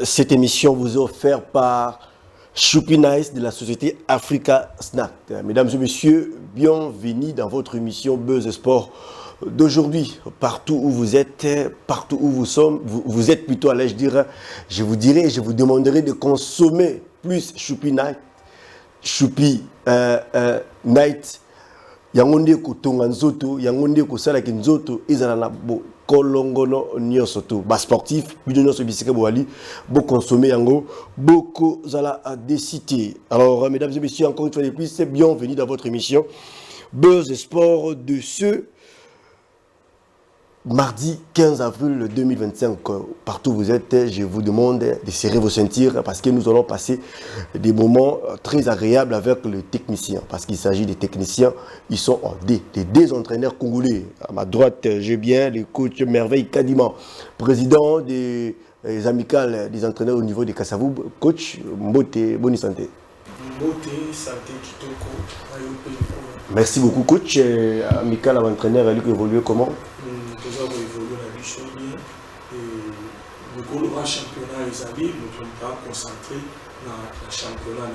Cette émission vous est offerte par Choupi Nice de la société Africa Snack. Mesdames et messieurs, bienvenue dans votre émission Buzz Sport d'aujourd'hui. Partout où vous êtes, partout où vous êtes plutôt, allais-je dire, je vous demanderai de consommer plus Choupi Night. Choupi Night. Yangonde ko tonga nzoto, yangonde ko sala ki nzoto, izala na bo kolongono nyoso to. Ba sportif, bido nyoso bisika bo ali, bo consommer yango, boko zala à décider. Alors, mesdames et messieurs, encore une fois de plus, c'est bienvenue dans votre émission Buzz Sport de ce mardi 15 avril 2025. Partout où vous êtes, je vous demande de serrer vos ceintures parce que nous allons passer des moments très agréables avec les techniciens. Parce qu'il s'agit des techniciens, ils sont des entraîneurs congolais. À ma droite, j'ai bien le coach Merveille Kadima, président des amicales des entraîneurs au niveau de Kassavou. Coach, Mbote, bonne santé. Mbote, santé, kitoko. Merci beaucoup, coach. Amical entraîneur, elle évolue comment? Nous avons évolué la vie bien et le grand championnat est allé, nous sommes pas concentrés dans le championnat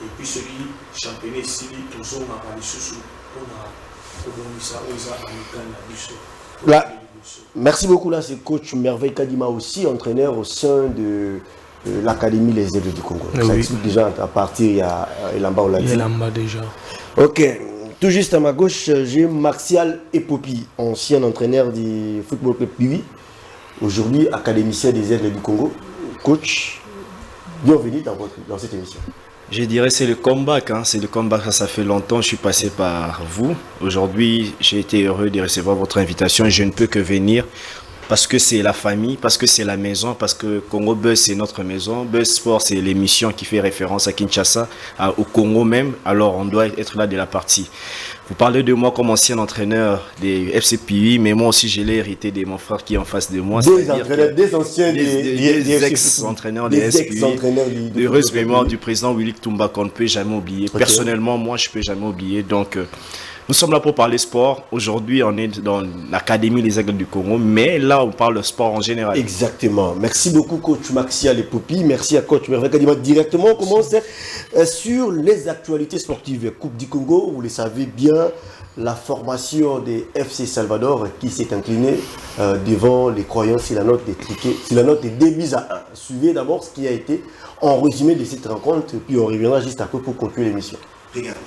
et puis celui championnat ici, tous on a parlé sur on a donné ça aux amical la vie. Merci beaucoup, là c'est coach Merveille Kadima aussi, entraîneur au sein de l'Académie Les Aigles du Congo. Ça explique déjà à partir, il y a Elamba, on l'a dit. Il y a Elamba déjà. Ok. Tout juste à ma gauche, j'ai Martial Epopi, ancien entraîneur du Football Club Piwi, aujourd'hui académicien des Aigles du Congo. Coach, bienvenue dans cette émission. Je dirais c'est le comeback, c'est le comeback, ça fait longtemps que je suis passé par vous. Aujourd'hui, j'ai été heureux de recevoir votre invitation et je ne peux que venir parce que c'est la famille, parce que c'est la maison, parce que Congo Buzz c'est notre maison. Buzz Sport c'est l'émission qui fait référence à Kinshasa, au Congo même, alors on doit être là de la partie. Vous parlez de moi comme ancien entraîneur des FC Piwi, mais moi aussi je l'ai hérité de mon frère qui est en face de moi. Des anciens, des ex-entraîneurs des FC Piwi, heureuse mémoire du président Willy Tumba qu'on ne peut jamais oublier. Okay. Personnellement, moi je ne peux jamais oublier, donc... Nous sommes là pour parler sport. Aujourd'hui, on est dans l'Académie Les Aigles du Congo, mais là, on parle de sport en général. Exactement. Merci beaucoup, coach Martial Epopi. Merci à coach Merveille Kadima. Directement, on commence sur les actualités sportives. Coupe du Congo, vous le savez bien, la formation des FC Salvador qui s'est inclinée devant les Croyants sur la note des triquets, sur la note des 2-1. Suivez d'abord ce qui a été en résumé de cette rencontre, puis on reviendra juste après pour conclure l'émission. Regardez.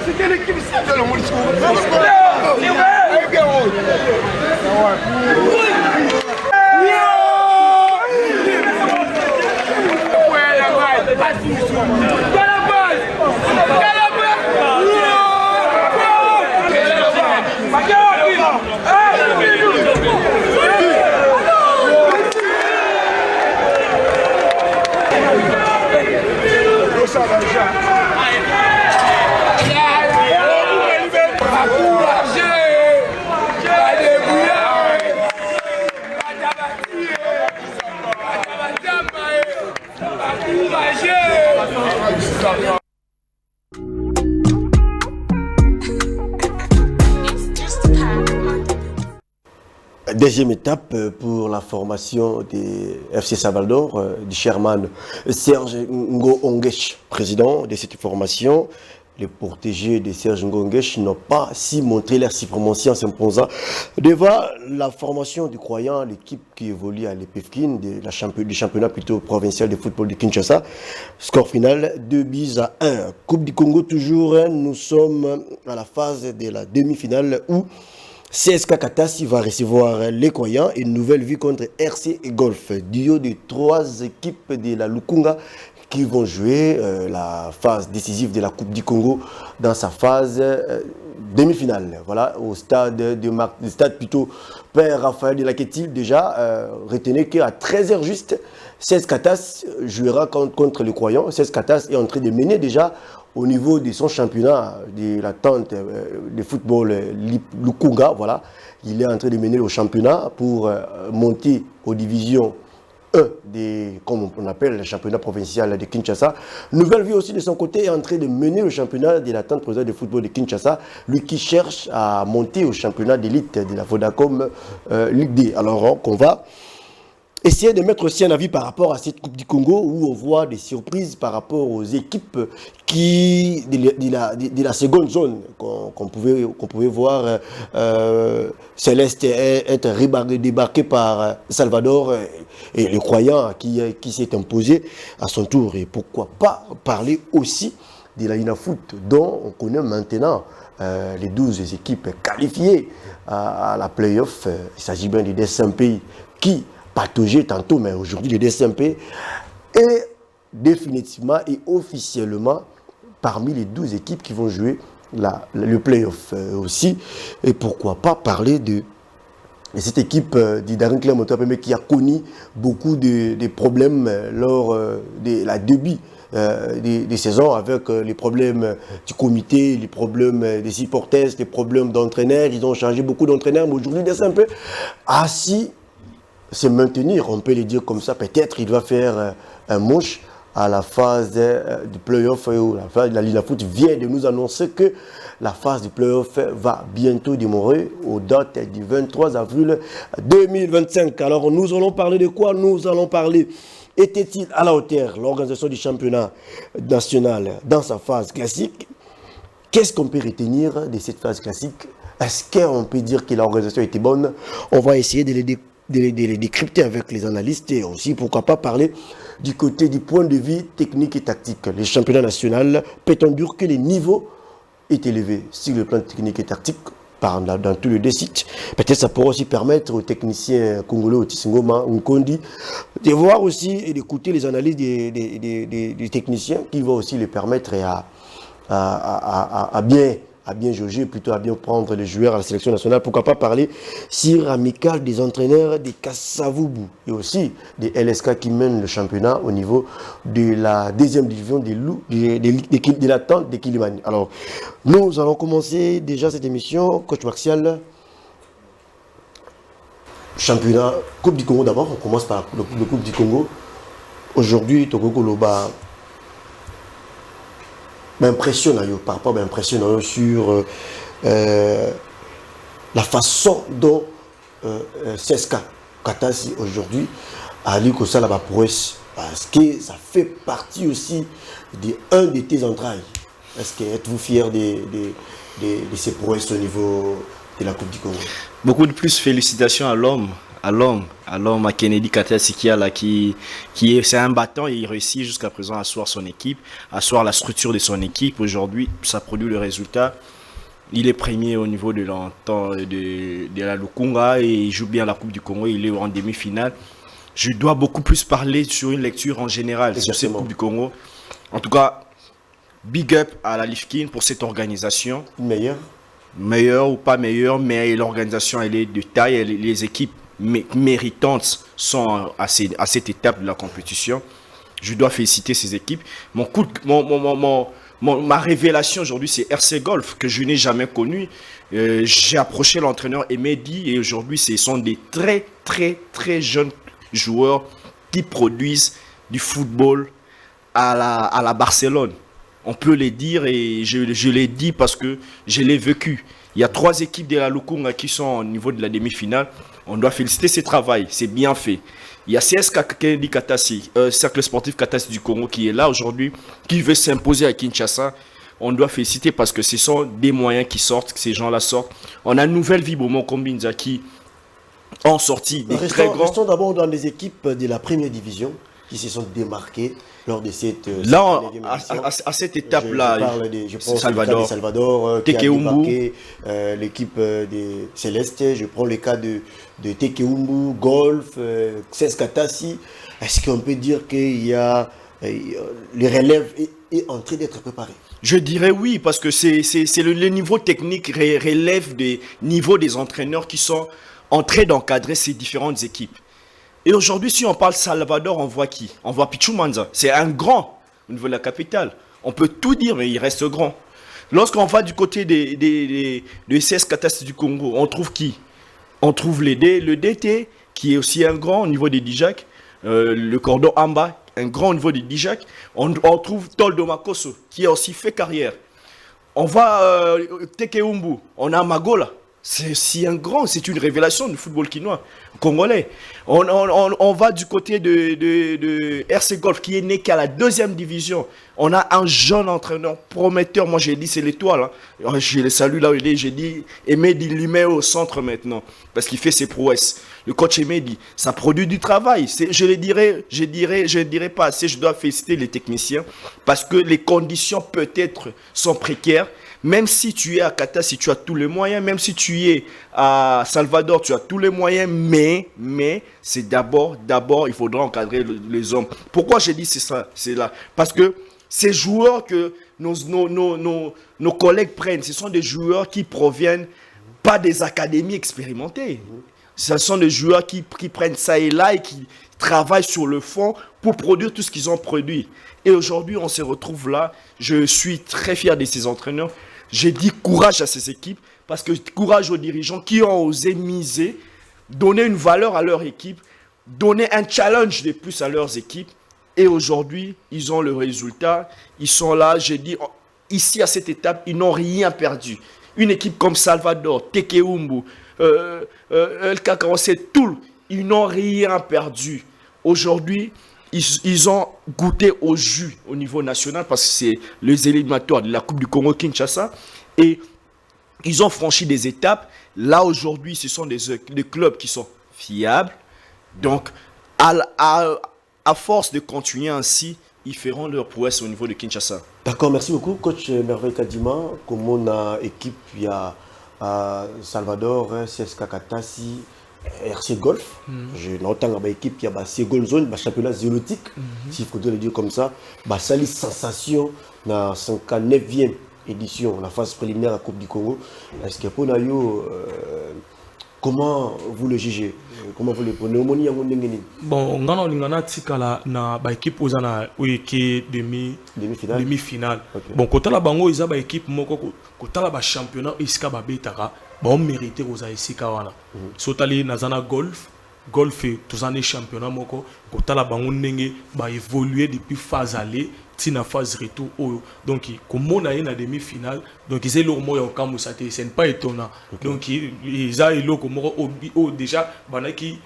C'était l'équipe de la Maurice. Deuxième étape pour la formation des FC Salvador, du chairman Serge Ngo-Onguesh, président de cette formation. Les protégés de Serge Ngo-Onguesh n'ont pas si montré leur suprématie en s'imposant devant la formation du Croyant, l'équipe qui évolue à l'EPFKIN, du championnat plutôt provincial de football de Kinshasa. Score final 2-1. Coupe du Congo toujours, nous sommes à la phase de la demi-finale où CSK Katassi va recevoir les Croyants, une nouvelle vue contre RC et Golf, duo de 3 équipes de la Lukunga qui vont jouer la phase décisive de la Coupe du Congo dans sa phase demi-finale. Voilà, au stade plutôt Père Raphaël de Laquetil, déjà, retenez qu'à 13h juste, CSK Katassi jouera contre les Croyants. CSK Katassi est en train de mener déjà au niveau de son championnat, de la tente de football Lukunga, voilà, il est en train de mener au championnat pour monter aux divisions 1, comme on appelle le championnat provincial de Kinshasa. Nouvelle Vie aussi de son côté est en train de mener le championnat de la tente provinciale de football de Kinshasa, lui qui cherche à monter au championnat d'élite de la Vodacom Ligue D. Alors qu'on va essayer de mettre aussi un avis par rapport à cette Coupe du Congo où on voit des surprises par rapport aux équipes qui, de la seconde zone qu'on pouvait voir Céleste être débarqué par Salvador et le Croyant qui s'est imposé à son tour. Et pourquoi pas parler aussi de la Inafoot dont on connaît maintenant les 12 équipes qualifiées à la play-off. Il s'agit bien des DSMP qui pataugeait tantôt, mais aujourd'hui, le DSMP est définitivement et officiellement parmi les 12 équipes qui vont jouer le play-off aussi. Et pourquoi pas parler de cette équipe d'Idarin Claire Montapemé qui a connu beaucoup de problèmes lors de la début des saisons avec les problèmes du comité, les problèmes des supporters, les problèmes d'entraîneurs. Ils ont changé beaucoup d'entraîneurs, mais aujourd'hui, le DSMP a si se maintenir, on peut le dire comme ça. Peut-être il va faire un manche à la phase du play-off où la phase de la Linafoot vient de nous annoncer que la phase du play-off va bientôt démarrer aux dates du 23 avril 2025. Alors nous allons parler de quoi? Nous allons parler, était-il à la hauteur l'organisation du championnat national dans sa phase classique? Qu'est-ce qu'on peut retenir de cette phase classique? Est-ce qu'on peut dire que l'organisation était bonne? On va essayer de les décrypter avec les analystes et aussi, pourquoi pas, parler du côté du point de vue technique et tactique. Le championnat national, peut-on dire que le niveau est élevé sur le plan technique et tactique dans tous les deux sites? Peut-être ça pourra aussi permettre aux techniciens congolais, au Tsingoma, Nkondi, de voir aussi et d'écouter les analyses des techniciens qui vont aussi les permettre à bien jauger, plutôt à bien prendre les joueurs à la sélection nationale. Pourquoi pas parler sur amical des entraîneurs des Kassavubu et aussi des LSK qui mènent le championnat au niveau de la deuxième division de la tente de Kilimani. Alors, nous allons commencer déjà cette émission. Coach Martial, championnat, Coupe du Congo d'abord. On commence par le Coupe du Congo. Aujourd'hui, Togo Koloba m'impressionne par rapport à sur la façon dont CSK Katassi aujourd'hui a lu que ça là-bas prouesse, parce que ça fait partie aussi d'un de tes entrailles. Est-ce que êtes-vous fier de ces prouesses au niveau de la Coupe du Congo? Beaucoup de plus félicitations à l'homme, à l'homme à Kennedy Katasi c'est un battant et il réussit jusqu'à présent à asseoir son équipe, à asseoir la structure de son équipe. Aujourd'hui, ça produit le résultat. Il est premier au niveau de la Lukunga et il joue bien la Coupe du Congo. Il est en demi-finale. Je dois beaucoup plus parler sur une lecture en général sur cette Coupe du Congo. En tout cas, big up à la Lifkin pour cette organisation. Meilleure ou pas meilleure, mais l'organisation elle est de taille. Les équipes méritantes sont à cette étape de la compétition. Je dois féliciter ces équipes. Ma révélation aujourd'hui, c'est RC Golf, que je n'ai jamais connu. J'ai approché l'entraîneur Emedi et aujourd'hui, ce sont des très, très, très jeunes joueurs qui produisent du football à la Barcelone. On peut les dire et je l'ai dit parce que je l'ai vécu. Il y a 3 équipes de la Lukunga qui sont au niveau de la demi-finale. On doit féliciter ce travail, c'est bien fait. Il y a CSK Kennedy Katasi, Cercle Sportif Katasi du Congo qui est là aujourd'hui, qui veut s'imposer à Kinshasa. On doit féliciter parce que ce sont des moyens qui sortent, que ces gens-là sortent. On a une nouvelle vie, Bomo Kombinza, qui ont sorti des très grands... Restons d'abord dans les équipes de la première division qui se sont démarquées lors de cette... à cette étape-là, je pense Salvador qui a démarqué l'équipe des Célestes. Je prends le cas de Tekeumbu, Golf, CSK Katasi. Est-ce qu'on peut dire qu'il y a... le relève est en train d'être préparé? Je dirais oui, parce que c'est le niveau technique relève des niveaux des entraîneurs qui sont en train d'encadrer ces différentes équipes. Et aujourd'hui, si on parle Salvador, on voit qui? On voit Pichu Manza. C'est un grand au niveau de la capitale. On peut tout dire, mais il reste grand. Lorsqu'on va du côté de CSK Katasi du Congo, on trouve qui? On trouve le DT, qui est aussi un grand au niveau des Dijak. Le cordon Amba, un grand au niveau des Dijak. On trouve Toldo Makoso, qui a aussi fait carrière. On va Tekeumbu, on a Magola. C'est si un grand, c'est une révélation du football congolais. On va du côté de RC Golf qui est né qu'à la 2e division. On a un jeune entraîneur prometteur. Moi j'ai dit c'est l'étoile. Hein. Je le salue là où il est. J'ai dit Emedi lui met au centre maintenant parce qu'il fait ses prouesses. Le coach Emedi, ça produit du travail. Je dirais pas assez. Je dois féliciter les techniciens parce que les conditions peut-être sont précaires. Même si tu es à Kata, si tu as tous les moyens, même si tu es à Salvador, tu as tous les moyens, mais c'est d'abord, il faudra encadrer les hommes. Pourquoi j'ai dit c'est là? Parce que ces joueurs que nos collègues prennent, ce sont des joueurs qui proviennent pas des académies expérimentées. Ce sont des joueurs qui prennent ça et là et qui travaillent sur le fond pour produire tout ce qu'ils ont produit. Et aujourd'hui, on se retrouve là. Je suis très fier de ces entraîneurs. J'ai dit courage à ces équipes parce que courage aux dirigeants qui ont osé miser, donner une valeur à leur équipe, donner un challenge de plus à leurs équipes. Et aujourd'hui, ils ont le résultat. Ils sont là. J'ai dit, ici à cette étape, ils n'ont rien perdu. Une équipe comme Salvador, Tekeumbu, LK47, Toul, ils n'ont rien perdu. Aujourd'hui, ils ont goûté au jus au niveau national parce que c'est les éliminatoires de la Coupe du Congo Kinshasa et ils ont franchi des étapes. Là aujourd'hui, ce sont des clubs qui sont fiables. Donc, à force de continuer ainsi, ils feront leur prouesse au niveau de Kinshasa. D'accord, merci beaucoup, coach Merveille Kadima. Comme on a équipe, il y a Salvador, CSK Katasi, RC Golf. Je n'entends pas équipe, il y a la seconde zone, le championnat zélotique, s'il faut le dire comme ça. Ça a une sensation dans la 59e édition, la phase préliminaire de la Coupe du Congo. Est-ce que pour nous, comment vous le jugez? Comment vous le prenez? Bon, on a équipe qui demi-finale. Bon, quand la bango ils ont équipe quand la championnat iska ba betara, bon mérité aux iska wana. Sotali nazana golf et tous les championnats moko quand la bango ndenge ba évoluer depuis phase aller tina phase retour. Donc comme on a une demi-finale, donc ils ont le moyen au camp ça c'est pas étonnant. Donc ils ont le comme déjà banaki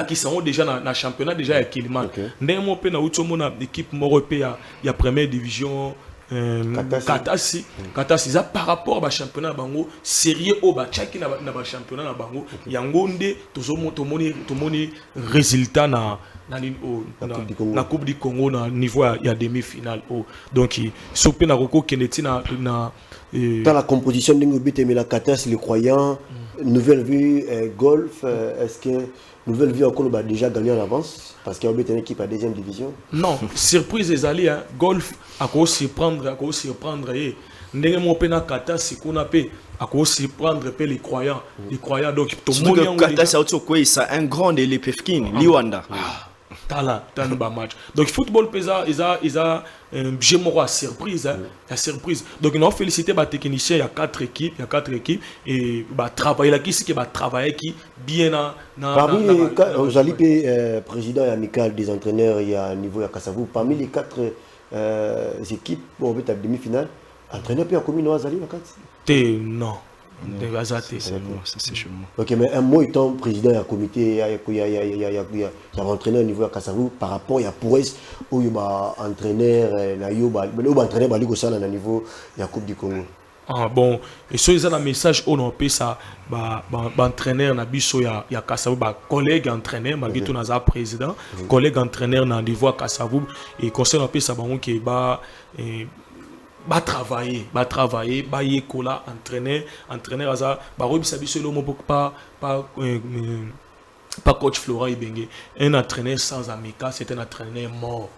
qui sont déjà dans le championnat déjà à Kiliman. Néanmoins, on a une équipe européenne, il y a première division, katasi ça par rapport à championnat bango sérieux au ba chaki na championnat na bango yango nde tomoni résultat na coupe du Congo na niveau ya demi-finale donc sope na roko keneti na dans la composition d'Ingobit et la Katas les croyants nouvelle vue golf est-ce que nouvelle vue encore a déjà gagné en avance parce qu'il y a une équipe à deuxième division. Non, surprise les alliés, hein. Golf à cause surprendre ndenge mo pena kata sikuna pe à cause surprendre pe les croyants donc tout le monde kata ça auto quoi ça un grand de l'Epefkin Liwanda. Talent bas match donc football pesa isa j'aimerais surprise hein, la surprise donc nous féliciter ba technicien il y a quatre équipes et ba travailler là qui va travailler qui bien parmi les Jali président et amical des entraîneurs il y a niveau à Kassavou parmi les quatre équipes pour la demi-finale entraîneur peut commis no Azali non. Ça c'est chez moi. Ok, mais un mot étant président du comité, il y a entraîneur au niveau de Kassavou par rapport à Pourès où il y a entraîneur au niveau de la Coupe du Congo. Ah bon, et ça ils ont un message on a fait ça entraîneur na biso ya Kassavou collègue entraîneur malgré tout naza président collègue entraîneur na niveau à Kassavou et conseil on a fait ça qui travailler yekola entraîneur aza robisa biso le mot pas coach Florent Ibenge un entraîneur sans amical c'est un entraîneur mort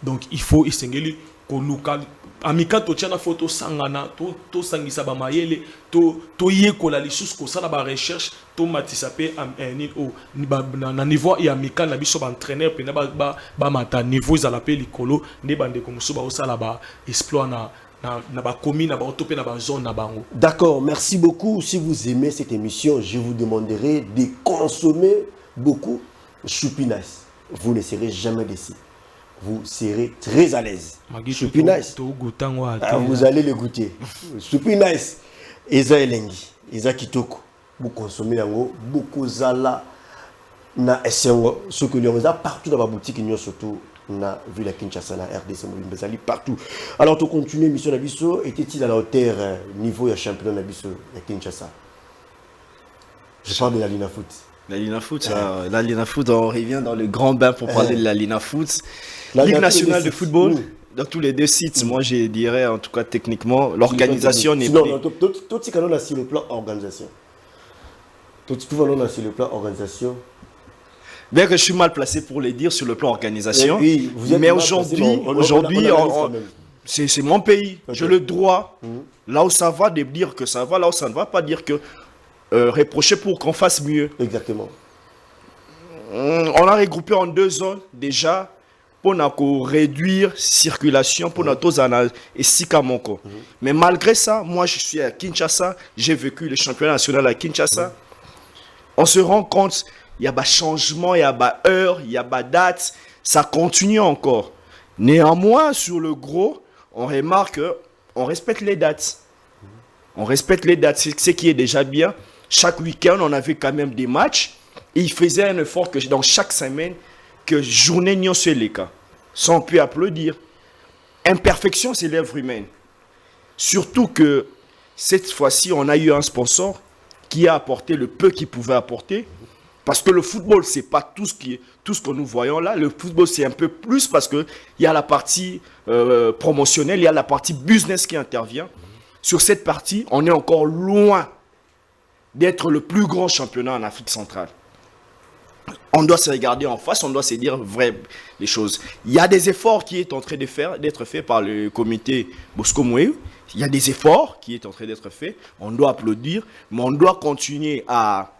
donc il faut isengeli ko local amical to tchana photo sangana to sangisa ba mayele to yekola lisusu ko sala ba recherche to matisa pe na niveau ya amical na biso ba entraîneur pe na ba mata niveau za la pe likolo ne bande ko muso ba osala ba exploit na D'accord, merci beaucoup. Si vous aimez cette émission, je vous demanderai de consommer beaucoup Choupinaise. Vous ne serez jamais déçus. Vous serez très à l'aise. Choupinaise, vous allez le goûter. Choupinaise, Eza Elengi, Eza Kitoko. Vous consommez beaucoup Zala na Essengo. Ce que l'on a partout dans la boutique, il y a surtout. On a vu la Kinshasa, la RDC, partout. Alors, tu continues l'émission Nabiso. Était-il à la hauteur niveau du championnat Nabiso, la Kinshasa? Je parle de la Lina Foot. La Lina Foot, la Lina Foot, on revient dans le grand bain pour parler de la Lina Foot. Ligue nationale de football, dans tous les deux sites, moi je dirais, en tout cas techniquement, l'organisation n'est pas. Non, tout ce qu'on a sur le plan organisation. Tout ce qu'on a sur le plan organisation. Bien que je suis mal placé pour le dire sur le plan organisation, oui, mais aujourd'hui, c'est mon pays. Okay. J'ai le droit, là où ça va, de dire que ça va, là où ça ne va pas, dire que reprocher pour qu'on fasse mieux. Exactement. On a regroupé en 2 zones déjà pour réduire circulation pour notre zone et Sikamoko. Mais malgré ça, moi je suis à Kinshasa, j'ai vécu le championnat national à Kinshasa. On se rend compte. Il y a des changements, il y a des heures, il y a des dates, ça continue encore. Néanmoins, sur le gros, on remarque qu'on respecte les dates. On respecte les dates, c'est ce qui est déjà bien. Chaque week-end, on avait quand même des matchs. Et il faisait un effort que dans chaque semaine, que journée n'y soit les cas. Ça, on peut applaudir. Imperfection, c'est l'œuvre humaine. Surtout que cette fois-ci, on a eu un sponsor qui a apporté le peu qu'il pouvait apporter. Parce que le football, ce n'est pas tout ce que nous voyons là. Le football, c'est un peu plus parce qu'il y a la partie promotionnelle, il y a la partie business qui intervient. Sur cette partie, on est encore loin d'être le plus grand championnat en Afrique centrale. On doit se regarder en face, on doit se dire vrai les choses. Il y a des efforts qui sont en train d'être faits par le comité Bosco Moué. Il y a des efforts qui sont en train d'être faits. On doit applaudir, mais on doit continuer à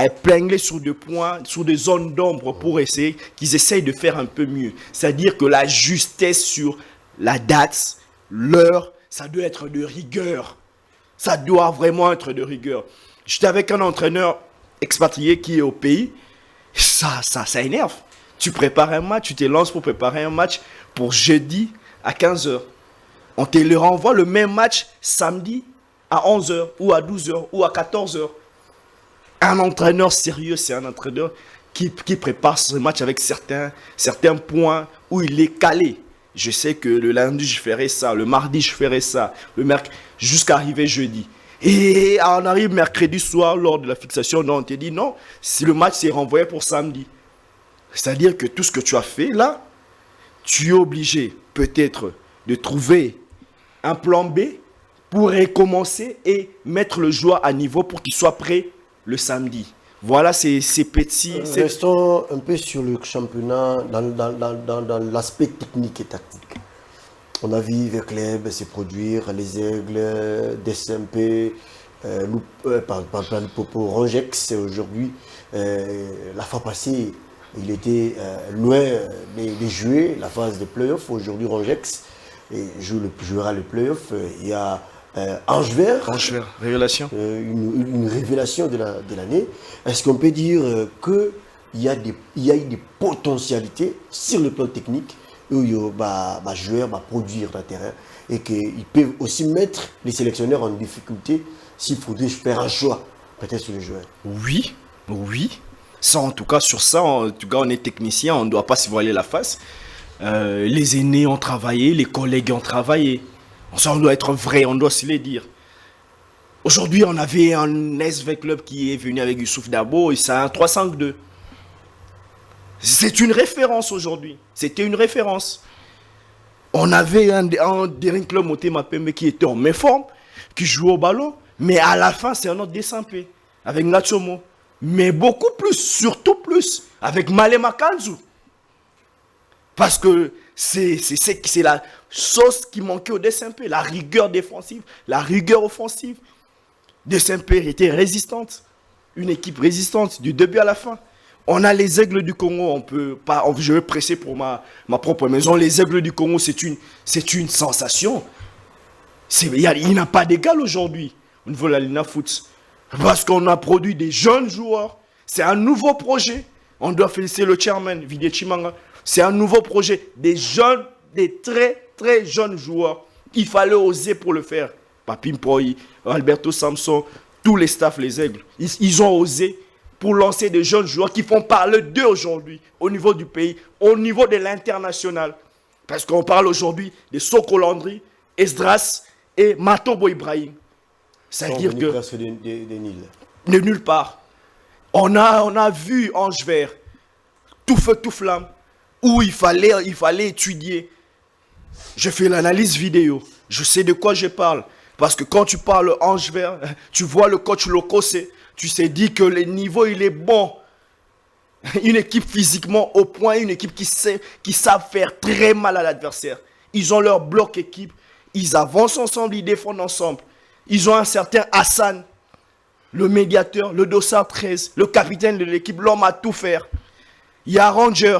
épingler sur des points, sur des zones d'ombre pour essayer qu'ils essayent de faire un peu mieux. C'est-à-dire que la justesse sur la date, l'heure, ça doit être de rigueur. Ça doit vraiment être de rigueur. J'étais avec un entraîneur expatrié qui est au pays. Ça énerve. Tu prépares un match, tu te lances pour préparer un match pour jeudi à 15h. On te le renvoie le même match samedi à 11h ou à 12h ou à 14h. Un entraîneur sérieux, c'est un entraîneur qui prépare ce match avec certains points où il est calé. Je sais que le lundi, je ferai ça. Le mardi, je ferai ça. Le mercredi, jusqu'à arriver jeudi. Et on arrive mercredi soir, lors de la fixation, on te dit non, si le match s'est renvoyé pour samedi. C'est-à-dire que tout ce que tu as fait là, tu es obligé peut-être de trouver un plan B pour recommencer et mettre le joueur à niveau pour qu'il soit prêt le samedi. Voilà ces petits... Restons un peu sur le championnat dans l'aspect technique et tactique. On a vu Vercleb se produire, les Aigles, DSMP, Popo, Rongex aujourd'hui. La fois passée, il était loin de jouer la phase de play-off. Aujourd'hui, Rongex jouera le play-off. Il y a Ange Vert, révélation. Une révélation de l'année. Est-ce qu'on peut dire qu'il y a eu des potentialités sur le plan technique où il y a joueurs produire dans le terrain et qu'ils peuvent aussi mettre les sélectionneurs en difficulté s'il faudrait faire un choix, peut-être sur les joueurs? Oui. Ça, en tout cas, sur ça, en tout cas, on est technicien, on ne doit pas se voiler la face. Les aînés ont travaillé, les collègues ont travaillé. Ça, on doit être vrai, on doit se le dire. Aujourd'hui, on avait un SV Club qui est venu avec Youssouf Dabo et c'est un 3-5-2. C'est une référence aujourd'hui. C'était une référence. On avait un Daring Club Motema Pembe qui était en méforme, qui jouait au ballon, mais à la fin, c'est un autre DSMP avec Natchomo. Mais beaucoup plus, surtout plus, avec Malema Kanzu. Parce que c'est la sauce qui manquait au DSMP, la rigueur défensive, la rigueur offensive. DSMP était résistante, une équipe résistante du début à la fin. On a les Aigles du Congo, on peut pas, je vais presser pour ma propre maison. Les Aigles du Congo, c'est une sensation. Il n'y a pas d'égal aujourd'hui au niveau de la Lina Foot. Parce qu'on a produit des jeunes joueurs. C'est un nouveau projet. On doit féliciter le chairman, Vidé Chimanga. C'est un nouveau projet. Des jeunes, des très, très jeunes joueurs. Il fallait oser pour le faire. Papim Poi, Alberto Samson, tous les staffs, les Aigles. Ils ont osé pour lancer des jeunes joueurs qui font parler d'eux aujourd'hui, au niveau du pays, au niveau de l'international. Parce qu'on parle aujourd'hui de Soko Landry, Esdras et Matobo Ibrahim. C'est-à-dire que... de nulle part. On a vu Ange Vert, tout feu, tout flamme, où il fallait étudier. Je fais l'analyse vidéo. Je sais de quoi je parle. Parce que quand tu parles Ange Vert, tu vois le coach Lokose, tu sais dit que le niveau il est bon. Une équipe physiquement au point, une équipe qui savent faire très mal à l'adversaire. Ils ont leur bloc équipe, ils avancent ensemble, ils défendent ensemble. Ils ont un certain Hassan, le médiateur, le dossard 13, le capitaine de l'équipe, l'homme à tout faire. Il y a Rangers,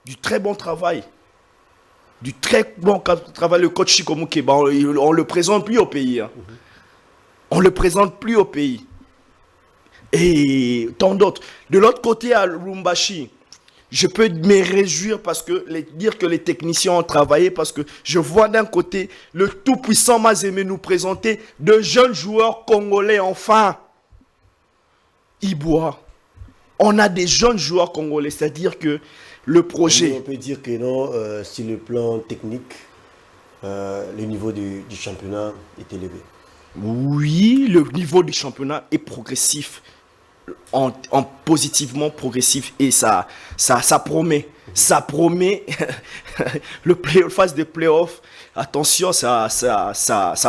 du très bon travail. Du très bon travail, le coach Chikomu Keba, on ne le présente plus au pays. On ne le présente plus au pays. Et tant d'autres. De l'autre côté, à Lubumbashi, je peux me réjouir parce que dire que les techniciens ont travaillé, parce que je vois d'un côté le tout-puissant Mazembe nous présenter de jeunes joueurs congolais enfin. Iboua. On a des jeunes joueurs congolais, c'est-à-dire que le projet... On peut dire que non, sur le plan technique, le niveau du championnat est élevé. Oui, le niveau du championnat est progressif. En positivement progressif et ça promet. Ça promet le phase de playoff. Attention, ça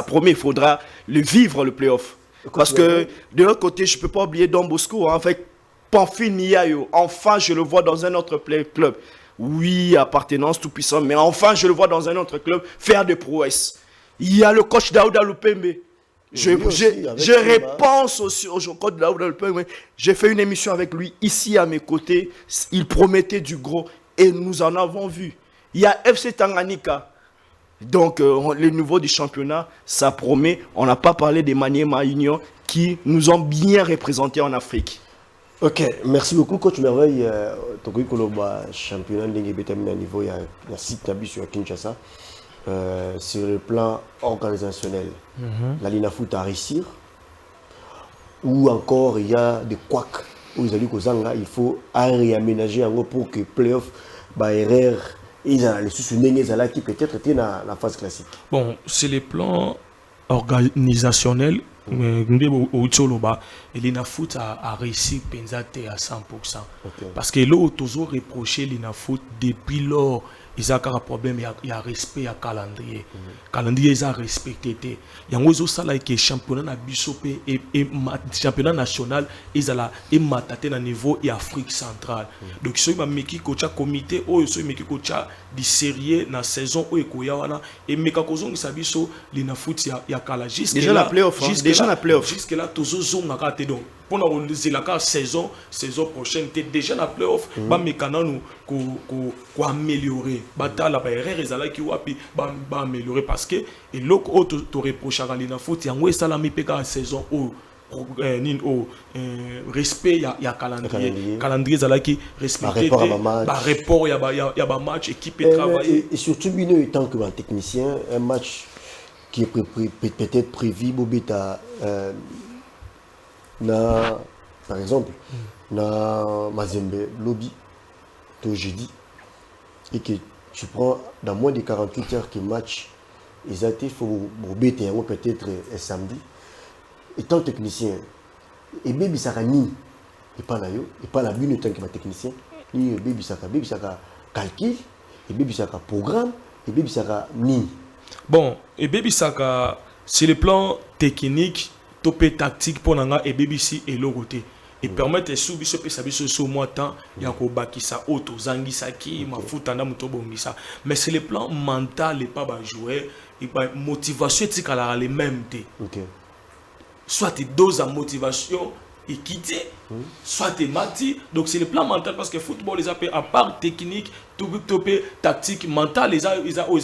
promet. Il faudra le vivre, le playoff. Parce que de l'autre côté, je ne peux pas oublier Don Bosco. Avec Pamphile Miayo, enfin, je le vois dans un autre club. Oui, appartenance tout puissant, mais enfin, je le vois dans un autre club faire des prouesses. Il y a le coach Daouda Lupembe. Je repense aussi au coach Daouda Lupembe. J'ai fait une émission avec lui ici à mes côtés. Il promettait du gros et nous en avons vu. Il y a FC Tanganyika. Donc, le niveau du championnat, ça promet. On n'a pas parlé des Maniema Union qui nous ont bien représentés en Afrique. Ok, merci beaucoup, coach Merveille. Tokoi Koloba, championnat de niveau, il y a 6 tabis sur Kinshasa. Sur le plan organisationnel, la Lina Foot à réussir, ou encore il y a des couacs où il faut réaménager pour que playoff, erreur ils ont les sous-soulignés qui peut-être étaient dans la phase classique. Bon, c'est les plans organisationnels. Mais Lina Foot a réussi à 100%. Okay. Parce que là, toujours reproché Lina Foot depuis lors. Ils ont un problème, il y a respect à calendrier. Calendrier, ils ont respecté. Il y a un autre qui est championnat na Bissopé et championnat national, ils ont mataté na niveau et Afrique centrale. Donc, ils ont mis un comité, ils ont mis du sérieux na saison où ils ont et Mekakozong, ils ont dit Lina Foot, il y a Kala. Déjà la playoff. Déjà la playoff. Jusque-là, toujours zoom na raté. Donc, pour la saison prochaine, déjà la playoff, nous améliorer. Batala améliorer parce que et l'autre autre te reproche à Lina Foot, il y a salami peka saison au respect il y a calendrier zalaki respecté par rapport il y a match équipe et travailler et surtout Bino étant que un technicien un match qui est peut-être prévu Bobeta par exemple na Mazembe lobby de jeudi et que tu prends dans moins de 48 heures que match ils ont été peut-être samedi étant technicien et baby saka ni et pas là et pas la bune tant que technicien ni baby saka calcul et baby saka programme et baby saka ni bon et baby saka c'est le plan technique topé tactique pour nanga et BBC et l'autre et permettre sous biso pesa biso so moi temps ya ko bakisa auto zangisaki mafuta na muto bongisa mais c'est le plan mental et pas jouer et ba motivation tikala les mêmes té soit tes doses à motivation et quitter soit tes mati donc c'est le plan mental parce que football les appelle à part technique topé tactique mental les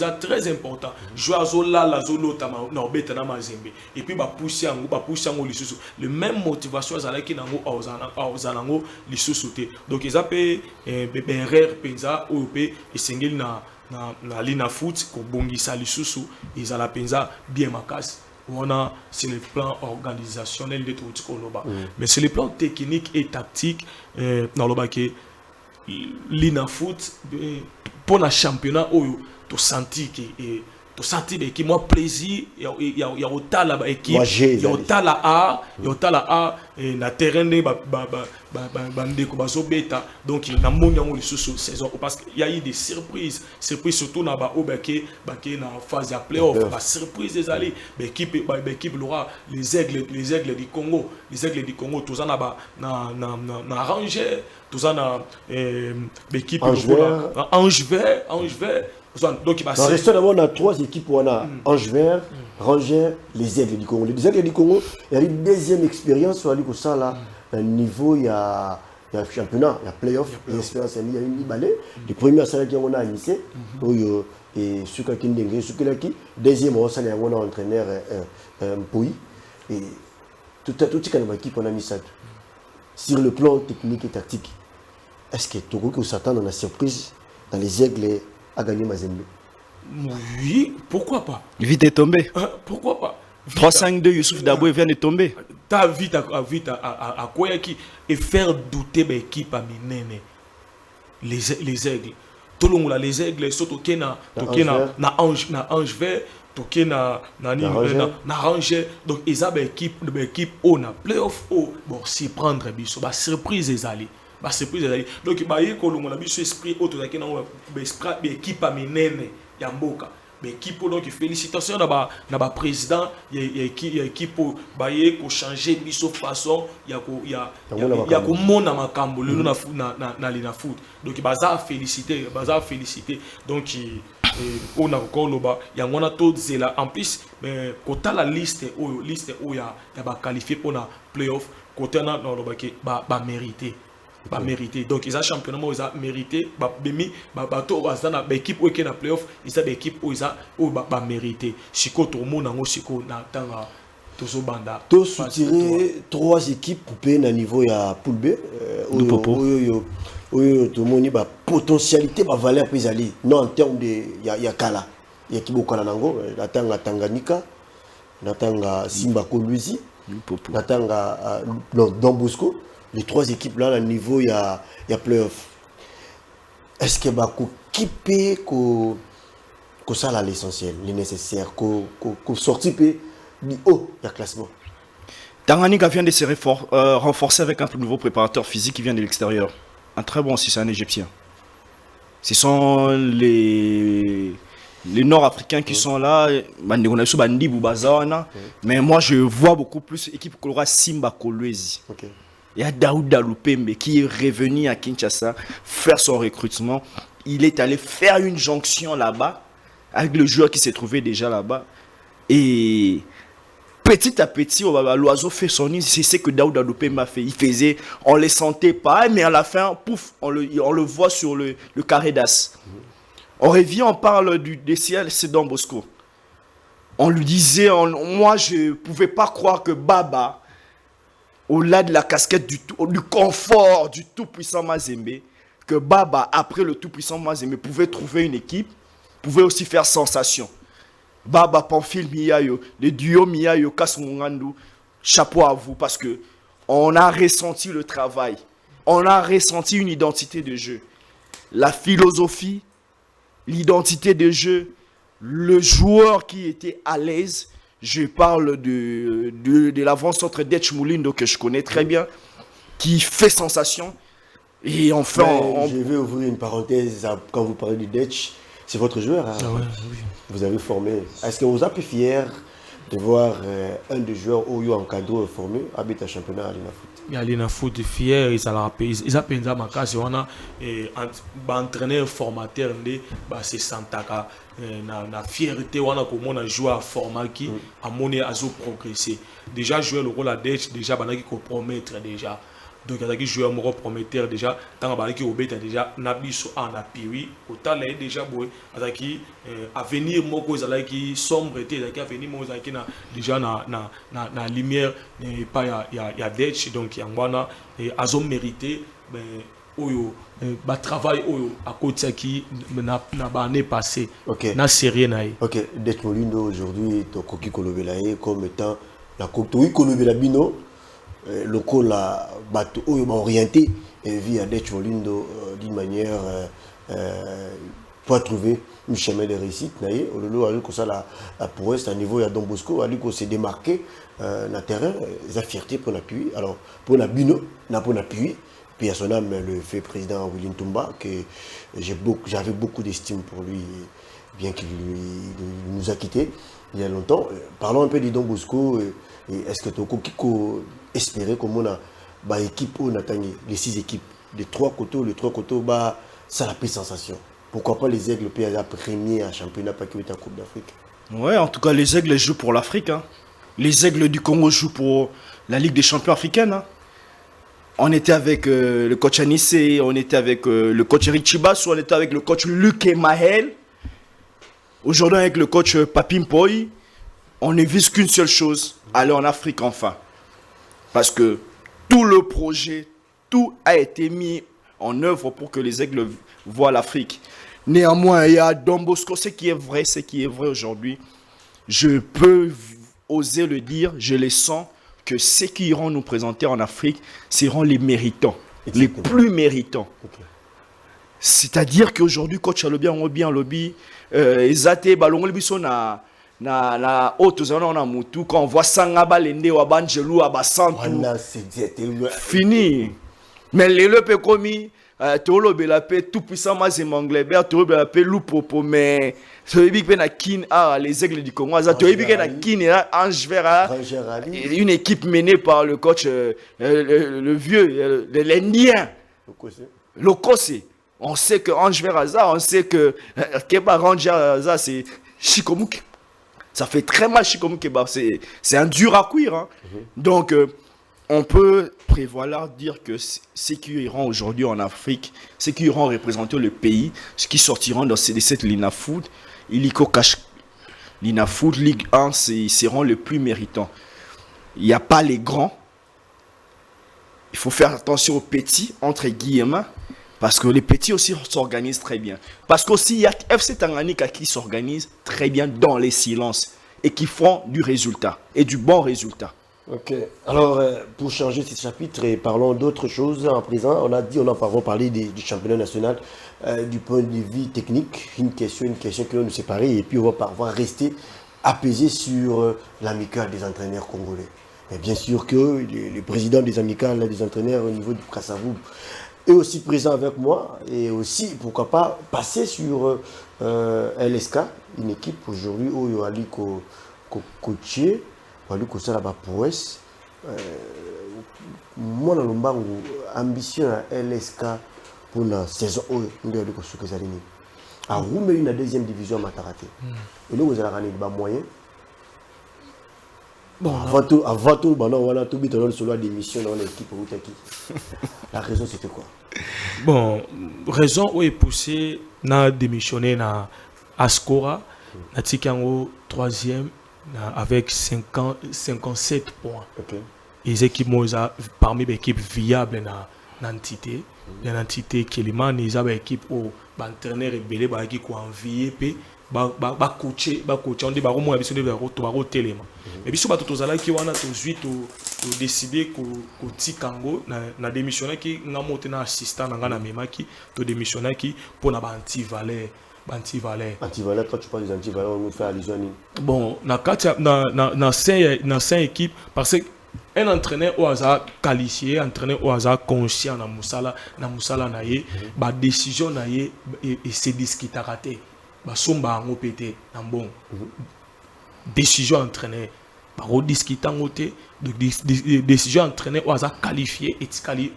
a très important jouer zola la zolo tama norbeta na mazembe et puis pousser en lisusu le même motivation azalaki nango ozanango lisusu té donc ils appellent erreur penza op et sengeli na Lina Foot ko bongisa lisusu ils ala penza bien makasi. C'est le plan organisationnel de tout mais c'est le plan technique et tactique dans le baquet Lina Foot pour le championnat où tu senti que moi plaisir il y a autant la équipe il y a autant la A et la terrain de bandeko bazo beta donc il na monyo le sous saison parce qu'il y a eu des surprises surtout na ba obake na phase de playoff ba surprise des allées l'équipe l'aura les aigles du Congo tous en na ranger tous en l'équipe Ange Vert donc il va rester d'abord on a 3 équipes on a Ange Vert, Rangers, les Aigles du Congo. Les Aigles du Congo, il y a une deuxième expérience sur ça là, un niveau il y a championnat, il y a playoff, l'expérience il y a une balai. Le premier salaire qu'on a initié, et ce qui deuxième on a un entraîneur Mpoui et tout une équipe on a mis ça. Sur le plan technique et tactique, est-ce que Togo qui s'attend à la surprise dans les Aigles à gagner Mazembe? Oui, pourquoi pas? Vite est tombé. Pourquoi pas? 3-5-2, Youssouf Daboué vient de tomber. T'as vite à Koyaki et faire douter l'équipe à Minene. Les aigles. Tout le monde, les aigles, surtout na Ange Vert, tout na Ranger. Donc, ils ont une équipe on a playoff, bon, s'y prendre, bah, surprise, les alliés. Donc, il y a un esprit autour de l'équipe à Minene. Yamboka mais équipe donc félicitations na président il y a équipe ko changer biso façon il y a ko mona makambo le na Lina Foot donc baza féliciter donc on a encore loba il y a ngona tout zela en plus mais kota la liste où ya ba qualifié pour na playoff kota na loba ke ba mériter. Pas mérité donc ils ont championnat ils ont mérité bemi bato bazana équipe qui na playoff ils ont équipe ils ont mérité siko tout le monde nango siko na tanga tozo banda to soutirer 3 équipes coupées na niveau ya poule B tout le monde ba potentialité ba valeur peut aller non en termes de ya kala ya kibokala nango na tanga Tanganyika na tanga Simba Kolwezi na tanga Don Bosco. Les 3 équipes là, à niveau il y a playoff. Est-ce que Bako peut que ça là l'essentiel, le nécessaire, que sortir peut du haut du classement. Tanganyika vient de se renforcer avec un nouveau préparateur physique qui vient de l'extérieur. Un très bon, si c'est un Égyptien. Ce sont les Nord-Africains qui sont là. Mais moi, je vois beaucoup plus l'équipe Kolora Simba Kolwezi. Okay. Il y a Daouda Lupembe qui est revenu à Kinshasa faire son recrutement. Il est allé faire une jonction là-bas avec le joueur qui s'est trouvé déjà là-bas. Et petit à petit, l'oiseau fait son nid. C'est ce que Daouda Lupembe a fait. Il faisait, on ne les sentait pas, mais à la fin, pouf, on le voit sur le carré d'as. On revient, on parle des ciels, c'est Don Bosco. On lui disait, moi je ne pouvais pas croire que Baba, au-delà de la casquette du confort du tout-puissant Mazembe, que Baba, après le tout-puissant Mazembe, pouvait trouver une équipe, pouvait aussi faire sensation. Baba, Pamphile, Miyayo, le duo Miyayo, Kasmungandou, chapeau à vous, parce que on a ressenti le travail, on a ressenti une identité de jeu. La philosophie, l'identité de jeu, le joueur qui était à l'aise. Je parle de l'avant-centre d'Etch Moulindo que je connais très bien, qui fait sensation. Et enfin, je vais ouvrir une parenthèse quand vous parlez du Detch. C'est votre joueur. Hein? Ah ouais, oui. Vous avez formé. Est-ce que vous êtes plus fier de voir un des joueurs où il y a un cadre formé habite un championnat à l'Inafoot? Il y a l'Inafoot fier, ils appellent ça ma case. On a entraîneur formateur, c'est Santaka. La fierté, on a comment on a joué à format qui a monnaie à progresser. Déjà jouer le rôle à Detch, déjà il faut promettre déjà. Donc il y a des joueurs moraux prometteurs déjà. Tant que vous êtes déjà nabiso en appui, autant là déjà boy, qui avenir moko qui sombre était, qui avenir moko qui na déjà na lumière pas il y a Detch donc il y a wana et azom mérité mais oyo ba travail oyo à côté qui na année passée na série naï. OK, Detch Moulindo aujourd'hui to koki kolobelaye comme étant la koki kolobela bino local bateau orienté via Detch Moulindo d'une manière pour trouver un chemin de réussite naïe au lieu de ça la prouesse à niveau à Don Bosco ali ko se démarquer na terrain la fierté pour l'appui alors pour la bino na pour l'appui puis à son âme le fait président William Tumba que j'avais beaucoup d'estime pour lui bien qu'il nous a quittés il y a longtemps. Parlons un peu de Don Bosco. Est-ce que tu as espéré comme on a équipe on a les 6 équipes les 3 côtés ça a pris sensation. Pourquoi pas les Aigles PSA premier à championnat pas qui est en Coupe d'Afrique? Ouais, en tout cas les Aigles jouent pour l'Afrique. Hein. Les Aigles du Congo jouent pour la Ligue des champions africaine. Hein. On était avec le coach Anisse, on était avec le coach Eric Chibas, on était avec le coach Luc Mahel. Aujourd'hui avec le coach Papim Poi, on ne vise qu'une seule chose, aller en Afrique enfin. Parce que tout le projet, tout a été mis en œuvre pour que les Aigles voient l'Afrique. Néanmoins, il y a Don Bosco, ce qui est vrai aujourd'hui. Je peux oser le dire, je les sens, que ceux qui iront nous présenter en Afrique seront les méritants, exactement. Les plus méritants. Okay. C'est-à-dire qu'aujourd'hui, coach Alobi, on lobby, Ezate, Balongolbi sont na haute zone on a mutu quand on voit Sangaba Lende ou Abangelou Abasantu fini mais le pe komi tolo belape tout puissant Mazembe Anglebert tolo belape Lupopo mais celui qui na kin les Aigles du Congo ça celui qui na kin Ange Vera une équipe menée par le coach le vieux l'Indien Lokose. On sait que Ange Vera on sait que Keba Ranger c'est Chikomuki. Ça fait très mal Chikomu Keba, c'est un dur à cuire. Hein. Donc, on peut prévoir dire que ceux qui iront aujourd'hui en Afrique, ceux qui iront représenter le pays, ceux qui sortiront dans cette l'Inafoot, l'Inafoot, Ligue 1, seront les plus méritants. Il n'y a pas les grands. Il faut faire attention aux petits, entre guillemets. Parce que les petits aussi s'organisent très bien. Parce qu'aussi, il y a FC Tanganyika qui s'organise très bien dans les silences et qui font du résultat et du bon résultat. Ok. Alors, pour changer ce chapitre et parlons d'autres choses en présent, on a dit, on va parler du championnat national du point de vue technique, une question qui va nous séparer et puis on va parfois rester apaisé sur l'amicale des entraîneurs congolais. Mais bien sûr que le président des amicales des entraîneurs au niveau du Brazzaville est aussi présent avec moi et aussi, pourquoi pas, passer sur LSK, une équipe aujourd'hui où il y a Ali coaché. Wali kosala ba prouesse moi na lombangu ambition à LSK pour la saison oyo ndio ali kosuka zalini a rumeli na deuxième division à Matarate et là vous allez gagner ba moyen bon avant tout bana wala tout bit dans solo d'émission dans l'équipe Outaki. La raison c'était quoi? Bon, raison où est poussé na démissionné na Ascora na tikango 3e avec 57 points. Okay. Les équipes parmi les équipes viables dans l'entité. L'entité Kéliman, ils ont une équipe où l'entraîneur est belé, qui est envié, coacher, on dit qu'on a besoin de téléma. Mais si on a décidé que Tikango na démissionné qui n'a monté un assistant na même qui to démissionné qui pour na anti-valeur. Anti-valeur, quand tu parles des anti-valeurs, on nous fait allusion. Bon, dans 5 équipes, parce qu'un entraîneur au hasard qualifié, entraîneur au hasard conscient dans Moussala, naye, ba décision naye et c'est discuté à rater. Ba somba en pété, dans bon. Décision entraîneur, ba rediscuter en côté, décision entraîneur au hasard qualifié et tikali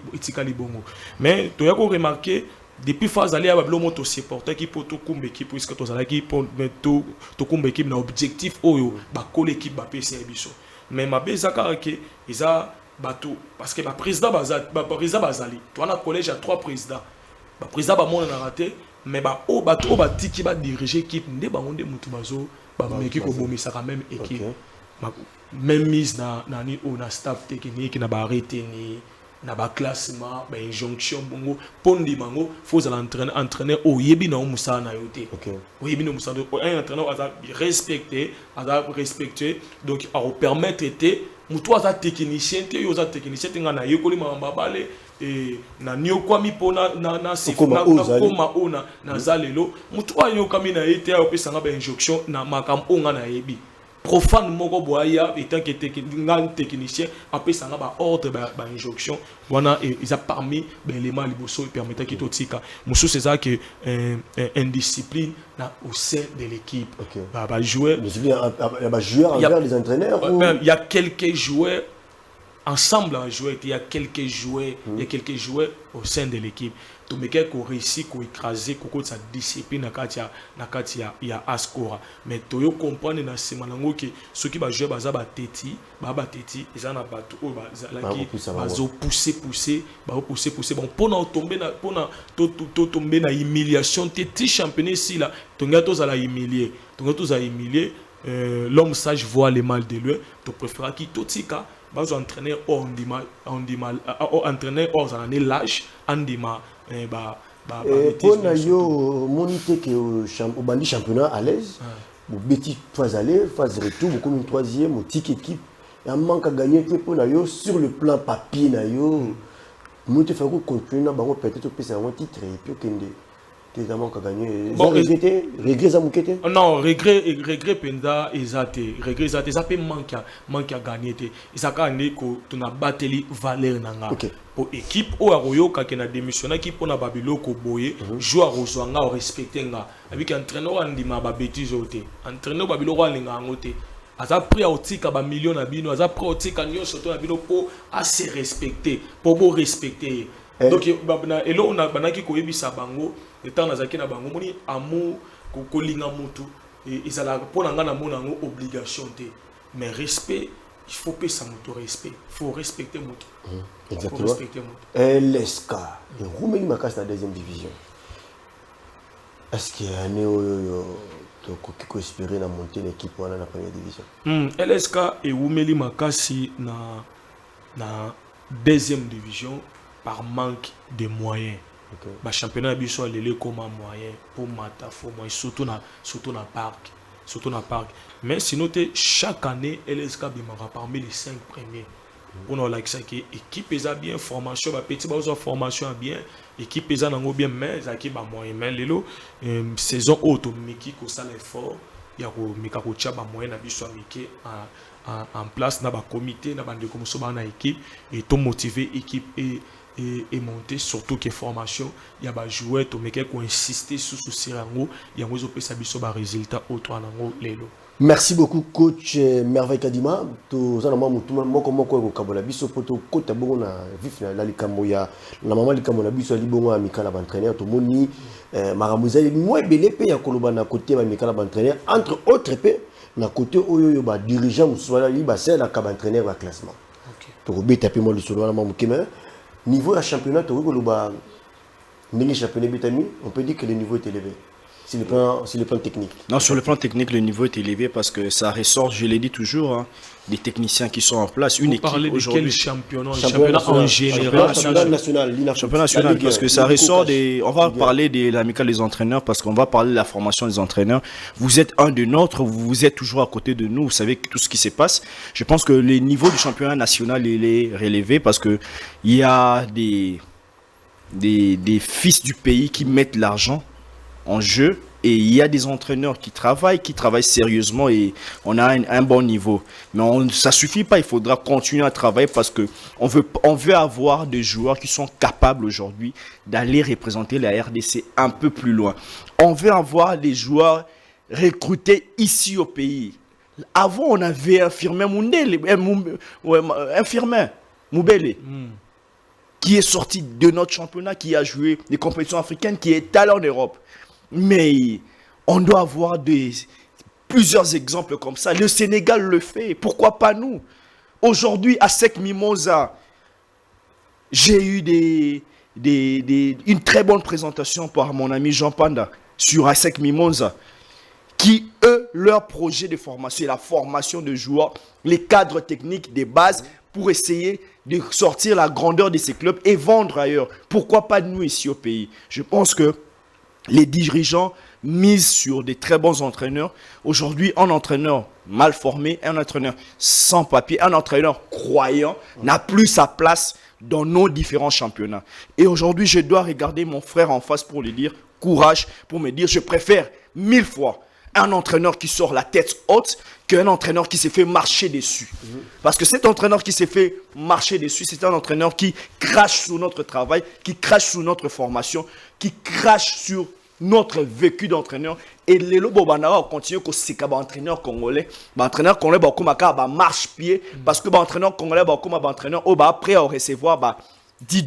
bongo. Mais tu as remarqué. Depuis phase aller à Babylon moto supporter qui pour tout kumbe équipe puisque tous ala qui pour tout kumbe équipe na objectif oyo ba ko l'équipe ba PC biso mais ma bezaka que ils a bateau parce que ba président bazali toi na collège à 3 présidents ba président ba mon na raté mais ba o bateau ba tiki ba diriger équipe ndé ba onde mutu bazo ba équipe ko bomisa quand même équipe même mise na ni on a staff technique na ba arrêté ni na ba classement ba injonction bongo pondi mango faut entraîner au yebi na musa na yote au yebi na musa un entraîneur a respecté donc à permettre été muto za technicien te yo za technicien tenga na yekoli mamba bale et na nio kwami pona na sifuna koma ona na zalelo muto ayo kami na été a pesa ba injonction na makam onga na yebi profane moko boya étant que technicien après ça ba ordre ba injonction wana ils a parmi l'élément liboso permettant qu'il totika muso c'est ça que indiscipline au sein de l'équipe ba joueur envers les entraîneurs il y a quelques joueurs ensemble en jouer il y a quelques joueurs au sein de l'équipe to meke ko réussi ko écraser ko sa discipline na katia ya Ascora mais to yo comprendre na semana ngo que ceux qui ba jouer baza ba teti ils na bato o bazalaki bazo pousser bon pona tomber na humiliation teti championnat ici là tonga to za la humilier l'homme sage voit le mal de lui to préfère qui totika bazo entraîner entraîner hors année l'âge andima pour yo moniter que au bandi championnat à l'aise au bêtis phase aller phase retour comme une troisième au tic équipe et un manque à gagner pour yo sur le plan papier na yo monter faire continuer na bango peut-être pesa un titre et puis kende tellement qu'à gagner regret ça moukete non regret penda ezate regret ezate ça peut manque à gagner te isaka ndeko tuna bateli valeur nanga pour équipe o aroyo ka na démissionner qui pona babilo ko boye joueur ozwanga o respecter nga avec entraîneur andima ba bêtise ote entraîneur babilo ko linga ngote aza prix otika ba million na bino aza prix otika nyo soto na bino pour à se respecter pour beau respecter donc et là on a banaki ko yebisa bango étant nazaki na bango moni amour ko linga mutu et ça la pona nga na mona ngo obligation te mais respect il faut payer sa moto respect il faut respecter moto exactement LSK et Roumeli Makas la deuxième division est-ce qu'il y a un qui peut espérer la montée de l'équipe dans la première division LSK et Roumeli Makasi na deuxième division par manque de moyens. Le championnat biso lele comme un moyen pour mata surtout na parc surtout dans le parc. Mais sinon, chaque année, LSK bimara parmi les 5 premiers. On a like ça qui équipe est bien formation, petit formation bien, équipe est bien, mais ça qui ba moyen mais lelo saison auto miki ko ça l'effort, il y a ko mika ko tia ba moyen na biso miki en place na ba comité na ba de comme ça na équipe et to motiver équipe et monter surtout que formation il y a ba joueur to meki ko insister sur sirango il y a ngozo pesa biso ba résultat auto nango lelo. Merci beaucoup, coach Merveille Kadima. Tout ça, comment Kabola biso poto kota bongo na vif na likambo ya na mama likambo na biso ali bongo amicala entraîneur to moni maramuzali moi belé pe ya koloba na côté ba amicala entraîneur entre autres pe na côté oyo ba dirigeant muswala li ba c'est la cab entraîneur ba classement. OK. To beta pe mo le solo na mamu kema niveau ya championnat to koloba ndenge championnat betami on peut dire que le niveau est élevé. Sur le plan technique. Non, sur le plan technique, le niveau est élevé parce que ça ressort, je l'ai dit toujours, hein, des techniciens qui sont en place. Une équipe aujourd'hui. Championnat en général. Championnat national, parce que ça ressort des. On va parler de l'amicale des entraîneurs parce qu'on va parler de la formation des entraîneurs. Vous êtes un de nôtres, vous êtes toujours à côté de nous, vous savez tout ce qui se passe. Je pense que le niveau du championnat national, il est relevé parce que il y a des fils du pays qui mettent l'argent en jeu et il y a des entraîneurs qui travaillent sérieusement et on a un bon niveau. Mais ça suffit pas, il faudra continuer à travailler parce que on veut avoir des joueurs qui sont capables aujourd'hui d'aller représenter la RDC un peu plus loin. On veut avoir des joueurs recrutés ici au pays. Avant, on avait un Firmin Moubele. Qui est sorti de notre championnat, qui a joué des compétitions africaines, qui est allé en Europe. Mais on doit avoir plusieurs exemples comme ça. Le Sénégal le fait. Pourquoi pas nous? Aujourd'hui, à Sec Mimosa, j'ai eu une très bonne présentation par mon ami Jean Panda sur ASEC Mimosa, qui, eux, leur projet de formation, la formation de joueurs, les cadres techniques des bases, pour essayer de sortir la grandeur de ces clubs et vendre ailleurs. Pourquoi pas nous ici au pays? Je pense que les dirigeants misent sur des très bons entraîneurs. Aujourd'hui, un entraîneur mal formé, un entraîneur sans papier, un entraîneur croyant n'a plus sa place dans nos différents championnats. Et aujourd'hui, je dois regarder mon frère en face pour lui dire courage, pour me dire je préfère 1000 fois un entraîneur qui sort la tête haute qu'un entraîneur qui s'est fait marcher dessus. Parce que cet entraîneur qui s'est fait marcher dessus, c'est un entraîneur qui crache sur notre travail, qui crache sur notre formation, qui crache sur notre vécu d'entraîneur. Et les Lobobana continue que c'est qu'un entraîneur congolais. Entraîneur congolais, comme un marche-pied. Parce que entraîneur congolais, comme un entraîneur, après à recevoir $10,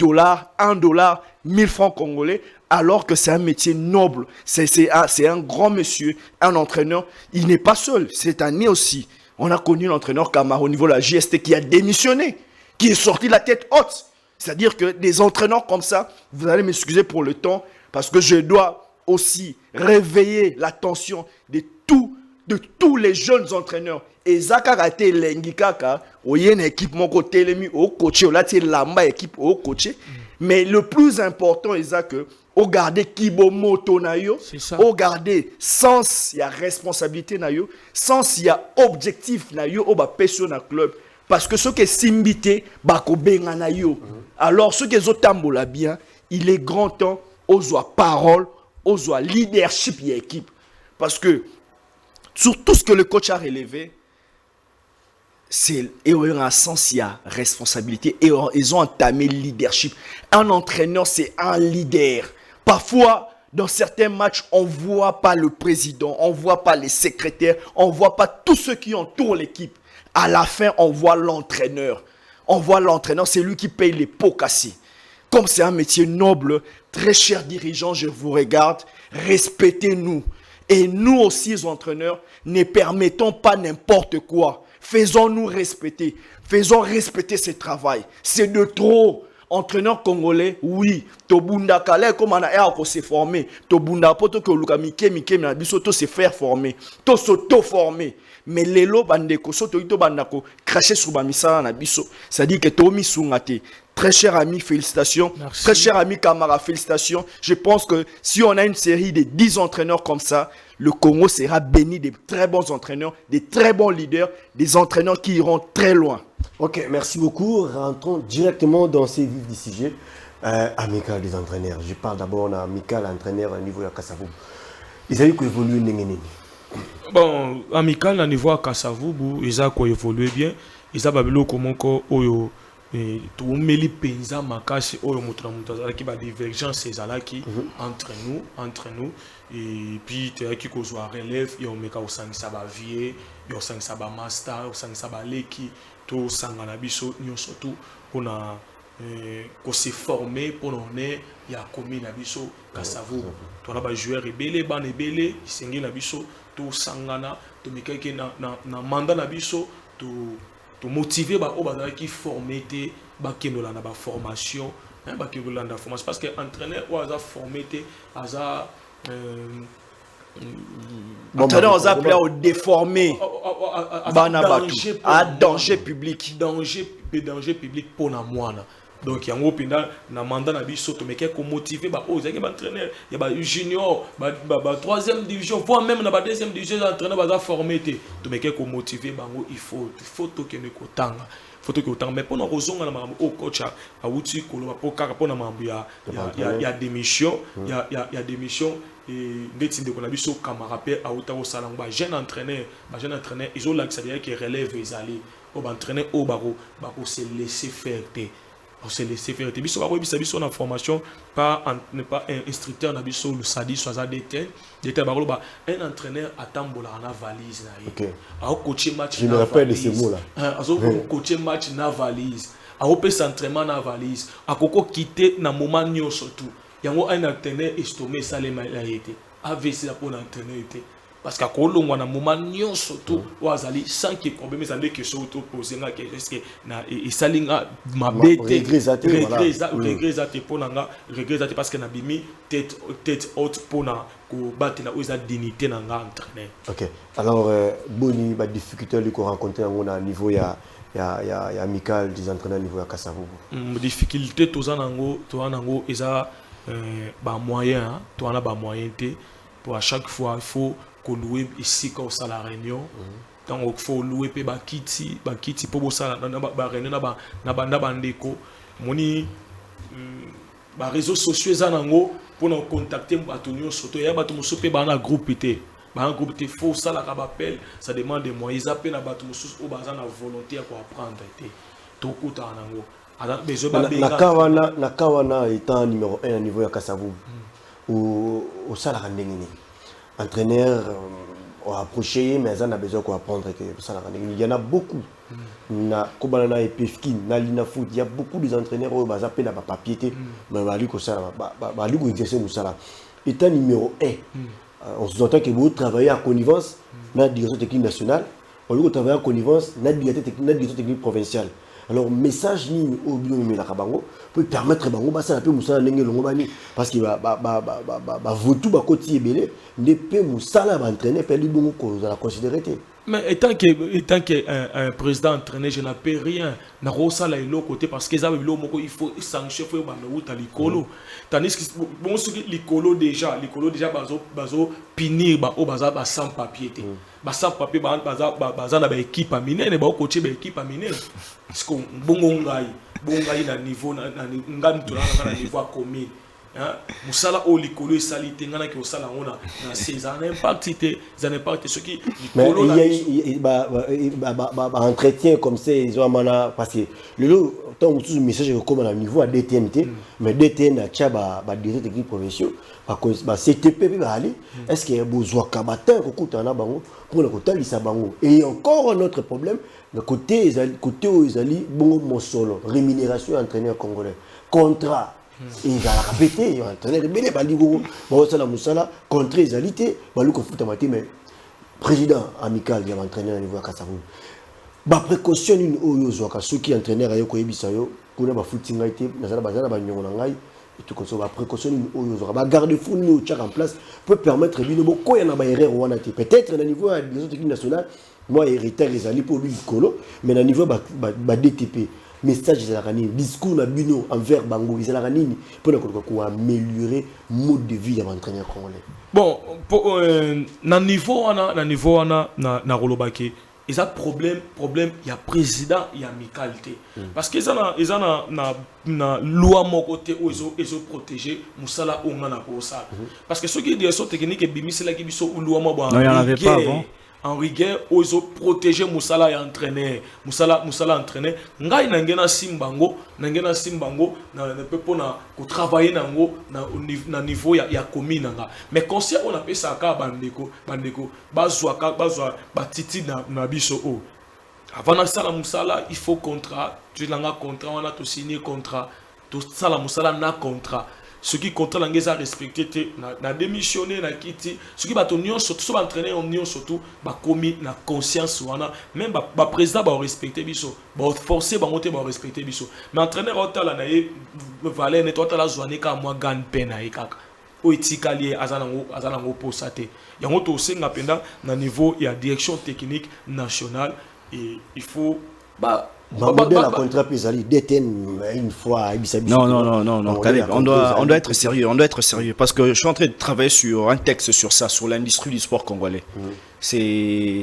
$1, 1000 francs congolais. Alors que c'est un métier noble, c'est un grand monsieur, un entraîneur. Il n'est pas seul. Cette année aussi, on a connu l'entraîneur Camara au niveau de la JST qui a démissionné, qui est sorti de la tête haute. C'est-à-dire que des entraîneurs comme ça, vous allez m'excuser pour le temps, parce que je dois aussi réveiller l'attention de tous les jeunes entraîneurs. Et Zakarate Lengikaka, il y a une équipe mon côté, au coaché, là c'est lamba équipe au coaché. Mais le plus important est que regardez Kibo Moto nayo, regardez sens il y a responsabilité nayo, sens il y a objectif nayo au ba peso na club parce que ce qui est simbité bako benga nayo. Alors ceux qui zotambola bien, il est grand temps aux parole, aux leadership y équipe parce que sur tout ce que le coach a relevé, c'est un sens il y a responsabilité et ils ont entamé le leadership. Un entraîneur c'est un leader. Parfois, dans certains matchs, on ne voit pas le président, on ne voit pas les secrétaires, on ne voit pas tous ceux qui entourent l'équipe. À la fin, on voit l'entraîneur. On voit l'entraîneur, c'est lui qui paye les pots cassés. Comme c'est un métier noble, très chers dirigeants, je vous regarde, respectez-nous. Et nous aussi, les entraîneurs, ne permettons pas n'importe quoi. Faisons-nous respecter. Faisons respecter ce travail. C'est de trop. Entraîneur congolais, oui, Tobunda Kale, comme on a s'est formé, Tobunda Poto que Luka Mike, na biso to se faire former, to s'auto-former. mais lelo bandeko soto ito bandako cracher sur bamisala na biso, c'est-à-dire que Tomi Sungate. Très cher ami, félicitations. Merci. Très cher ami Kamara, félicitations. Je pense que si on a une série de 10 entraîneurs comme ça, le Congo sera béni de très bons entraîneurs, des très bons leaders, des entraîneurs qui iront très loin. Ok, merci beaucoup. Rentrons directement dans ces vifs du sujet. Amical des entraîneurs. Je parle d'abord d'amical entraîneur au niveau de Kassavou. Ils ont évolué n'engeni. Bon, amical au niveau de Kassavou, ils ont évolué bien. Ils ont évolué comme oyo. Tout meli penza makasi oyo mutra mutra qui ba divergence ezalaki entre nous et puis qui kozwa relève yo meka osangisa ba vie yo osangisa ba master osangisa ba leki to sangana biso nyonso tout pona ko se former pona on est ya komi na biso Kassavou to na ba joueur ebele ban ebele isengi na biso to sangana to meka ki na mandat na biso to motiver ba obazala qui former te ba kenola na ba formation ba kenola na formation parce que entraîneur ou aza formé te aza Entraîneur aux appelés au déformé à danger public danger public pour na moana. Donc, il y a un opinion na mandat na biso to meke ko motiver ba o zaki ba entraîneur ya ba junior ba troisième division voire même na ba deuxième division entraîneur ba formé te to meke ko motiver bango il faut to que ne ko tanga faut que autant mais pour na kozonga na mambo o coach a wuti ko lo po kaka po na mambo ya démission ya démission et ndeti ndeko na biso Kamara pe a uta ko sala ba jeune entraîneur ils ont l'accès qui relève les allées au entraîneur au baro ba ko se laisser faire te on se laisser faire. Biso ba biso biso na formation pas un instructeur na biso le sadi soit détenu ba un entraîneur atambola na valise na ye. A coacher match je me rappelle de ces mots là. A coacher match na valise. A opé entraînement na valise. A koko quitter na moment nyo surtout. Yango un entraîneur estomé salema la été. AVC pour l'entraîneur était parce qu'à Colombo, na moment nyon surtout ou azali sans que problème ça ne que surtout poser na que est-ce que na et salinga ma bête regret pour nanga regret parce que na bimi tête haute pour na ko battre na oza dignité na nga entraîneur. OK. Alors boni ba difficulté li ko rencontrer à niveau ya amical des entraîneurs niveau ya Kassavou. Difficulté to nango eza ba moyen to na ba moyen té pour à chaque fois il faut qu'on loue ici quand ça la réunion donc il faut louer pe ba kiti pour ça na réunion na bandeko moni ba réseaux sociaux za nango pour nous contacter batonio soto ya bato muso pe ba na groupe té ba un groupe té faut ça la appel ça demande des moyens appel na bato muso o baza na volonté pour apprendre té to kuta nango na kawana étant numéro 1 au niveau ya Kassavou au salaire ndengini entraîneur approché mais on a besoin qu'on apprendre que ça il y en a beaucoup na kobalana et pefkin na lina foot il y a beaucoup des entraîneurs au bas appel à papier mais bali ko ça bali ko exercer nous ça là étant numéro 1 on se entend que vous travaillez en connivence na direction technique nationale on lieu travailler en connivence na direction technique provinciale. Alors message ni au bio mais la kabango peut permettre bango ba ça peu musala ndenge longo bani parce que ba votu ba koti ebele ne peut musala ba entraîner pe li bongo ko za la considérer. Mais étant que un président entraîné je n'appelle rien na rosala ilo côté parce que ça il faut sanctionner faut ba route à l'icolo tandis que bon ce l'icolo déjà bazo punir ba o baza ba sans papier té ba sans papier baza na ba équipe à minene ba coacher ba équipe à minene parce que bongo ngai na niveau na ngam to na niveau commune musala o likolo esalite ngana ki osala ona na César impact ce qui likolo ba entretien comme ça ils ont mana parce que le temps tout message comme à niveau à DTNT mais DTN a tcha ba directeur technique provincial ba CTP ba aller est-ce qu'il y a besoin kabata ko kutana bango pour le côté lisa bango et encore un autre problème le côté ezali bongo mosolo rémunération entraîneur congolais contrat il va répéter entraîneur belé baligo bon ça la musala contre égalité baluko futa maté mais président amical il va entraîner au niveau à Kassavou ba précaution une oyo zoka ceux qui entraîneur ayo ko yebisa yo kuna ba futinga été nazala bazala ba nyongo ngai et tout comme ça ba précaution une oyo zoka ba garde fou ni au tchak en place peut permettre bino boko ya na ba erreur wana té peut-être na niveau à l'équipe nationale moi héritage les alliés pour lui colo mais na niveau ba DTP message ils ont discours na bino envers bango ils ont pour améliorer mode de vie de l'entraîneur congolais. Bon pour na niveau na rolobaki ils ont problème il y a président il y a amicalité parce que ils ont na loi mon côté où ils ont protégé musala onga na ko ça parce que ceux qui disent sont techniques et bimi c'est là qui biso loi mo non il y en avait pas avant en rigueur ils ont protégé musala et entraîner musala entraîner ngai nangena simbango na peut pas ko travailler nango na niveau ya commune nga mais conseil on appelle ça ka bandeko bazwa batiti na biso o avant na sala musala il faut contrat tu l'as contrat on a tout signé contrat tout sala musala na contrat ce qui contrat l'angeza respecté na démissionné na kiti ce qui ba ton union surtout ba entraîner en union surtout ba commis na conscience wana même ba président ba respecter biso ba forcer ba monter ba respecter biso mais entraîneur otala na ye valer ne tota la journée ka moi gan pena e kaka o etikali azanango posate yango to senga penda na niveau ya direction technique nationale et il faut la contrat Pesali détenu une fois non Caleb, on doit être sérieux parce que je suis en train de travailler sur un texte sur ça sur l'industrie du sport congolais. C'est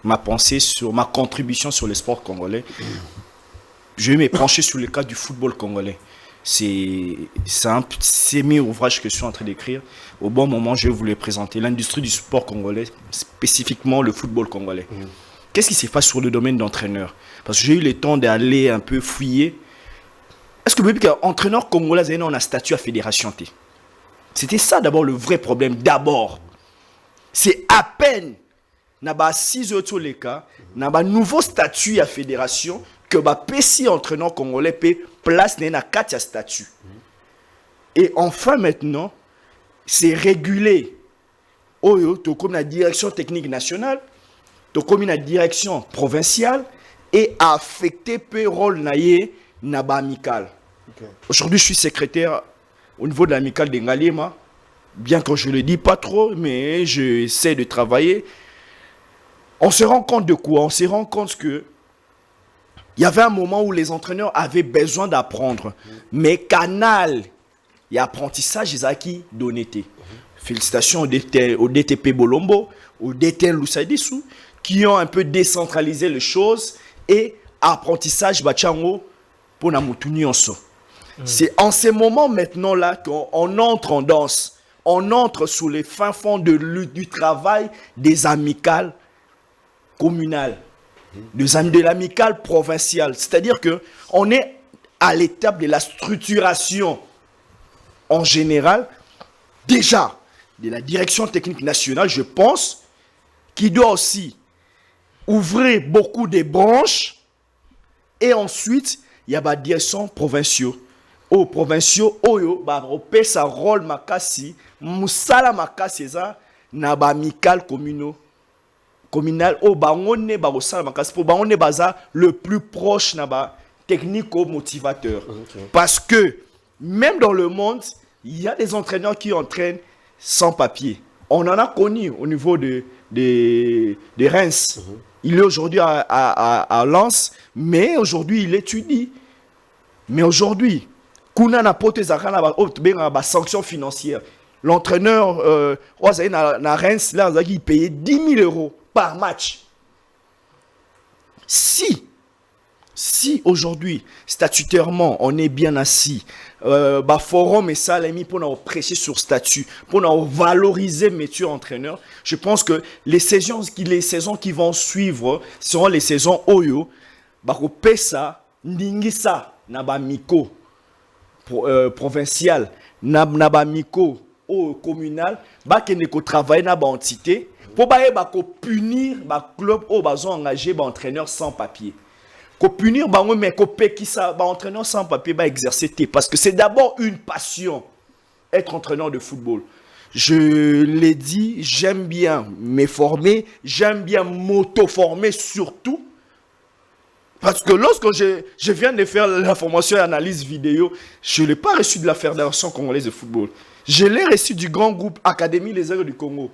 ma pensée sur ma contribution sur le sport congolais. Je vais me pencher sur le cas du football congolais. C'est un semi-ouvrage que je suis en train d'écrire. Au bon moment, je vais vous le présenter. L'industrie du sport congolais, spécifiquement le football congolais. Qu'est-ce qui se passe sur le domaine d'entraîneur? Parce que j'ai eu le temps d'aller un peu fouiller. Est-ce que vous voyez qu'un entraîneur congolais a un statut à fédération T? C'était ça d'abord le vrai problème. D'abord, c'est à peine n'a pas 6 autres les cas, n'a pas nouveau statut à fédération que bah PC entraîneur congolais peut place n'a 4 statuts. Et enfin maintenant, c'est régulé. Comme la direction technique nationale. Comme une direction provinciale et affecté peu rôle naïe naba amical. Aujourd'hui, je suis secrétaire au niveau de l'amicale de Ngalema, bien que je ne le dis pas trop, mais j'essaie de travailler. On se rend compte de quoi? On se rend compte que il y avait un moment où les entraîneurs avaient besoin d'apprendre, mais canal et apprentissage, ils ont acquis d'honnêteté. Félicitations au DTP Bolombo, au DTN Loussaïdissou, qui ont un peu décentralisé les choses et apprentissage bachango pour na mutunionso. C'est en ces moments maintenant là qu'on entre en danse, on entre sous les fins fonds du travail des amicales communales, de l'amicale provinciale. C'est-à-dire que on est à l'étape de la structuration en général déjà de la direction technique nationale, je pense, qui doit aussi ouvrir beaucoup de branches et ensuite il y a la direction provinciaux. Au provinciaux, oyo ba repé sa rôle makasi, musala makasi ça na ba amical communal o ba ngone ba sala makasi pour ba on est baza le plus proche na ba technico motivateur. Parce que même dans le monde, il y a des entraîneurs qui entraînent sans papier. On en a connu au niveau de Reims. Il est aujourd'hui à Lens, mais aujourd'hui il étudie. Mais aujourd'hui, kuna na pote zakana ba sanction financière. L'entraîneur na Reims là il payait 10 000 € par match. Si aujourd'hui, statutairement, on est bien assis, forum et ça, les mis pour nous prêcher sur statut, pour nous valoriser métier entraîneur, je pense que les saisons qui vont suivre seront les saisons Oyo, Pesa, Ndingisa, Nabamiko, provincial, Nabamiko, communal, Bakeneko travailler dans l'entité, pour punir le club où ils ont engagé entraîneur sans papier. Ko punir bango mais ko pekisa ba entraîneur sans papier ba exercer parce que c'est d'abord une passion être entraîneur de football. Je l'ai dit, j'aime bien me former, j'aime bien m'auto-former surtout parce que lorsque je viens de faire la formation et analyse vidéo, je l'ai pas reçu de la Fédération congolaise de football. Je l'ai reçu du grand groupe Académie Les Aigles du Congo.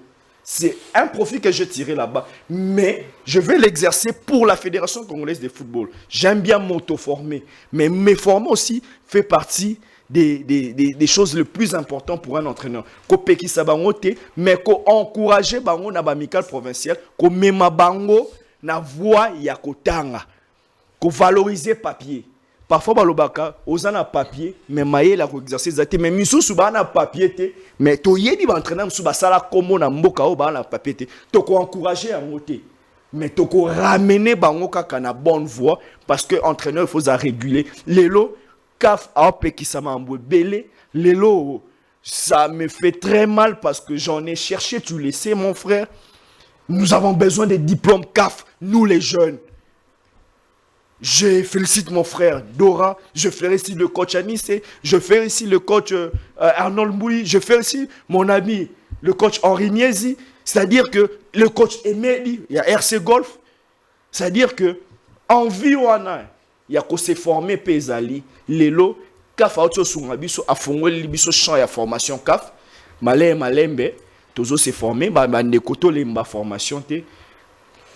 C'est un profit que j'ai tiré là-bas, mais je vais l'exercer pour la Fédération congolaise de football. J'aime bien m'auto-former, mais me former aussi fait partie des choses les plus importantes pour un entraîneur. Ko pekisa bango te, mais ko encourager bango na bamical provincial, ko mema bango na voie ya kotanga, ko valoriser papier. Parfois balobaka ozana papier mais maye la ko exercer zate mais misusu ba na papier te mais to yebi ba entraîneur musu ba sala komo na mboka o ba na papier te to ko encourager yango te mais to ko ramener bango kaka na bonne voie parce que entraîneur il faut à réguler lelo CAF a pekisama mbwe belé lelo ça me fait très mal parce que j'en ai cherché tu le sais mon frère, nous avons besoin des diplômes CAF nous les jeunes. Je félicite mon frère Dora, je félicite le coach Anisse, je félicite le coach Arnold Mboui, je félicite mon ami le coach Henri Niezi, c'est-à-dire que le coach Emeli, il y a RC Golf, c'est-à-dire que en vie il y a qu'on s'est formé Pezali, Lelo, CAF a autre sungabiso a fongwe libiso champ ya formation CAF, malembe, tozo s'est formé, ba nekoto lemba formation te,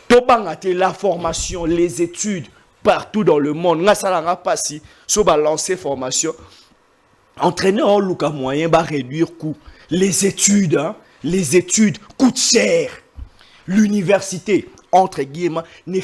tobanga te la formation, les études partout dans le monde, nga salanga pasi, so ba lancer formation, entraîneur en luka moyen ba réduire coût. Les études coûtent cher. L'université, entre guillemets, n'est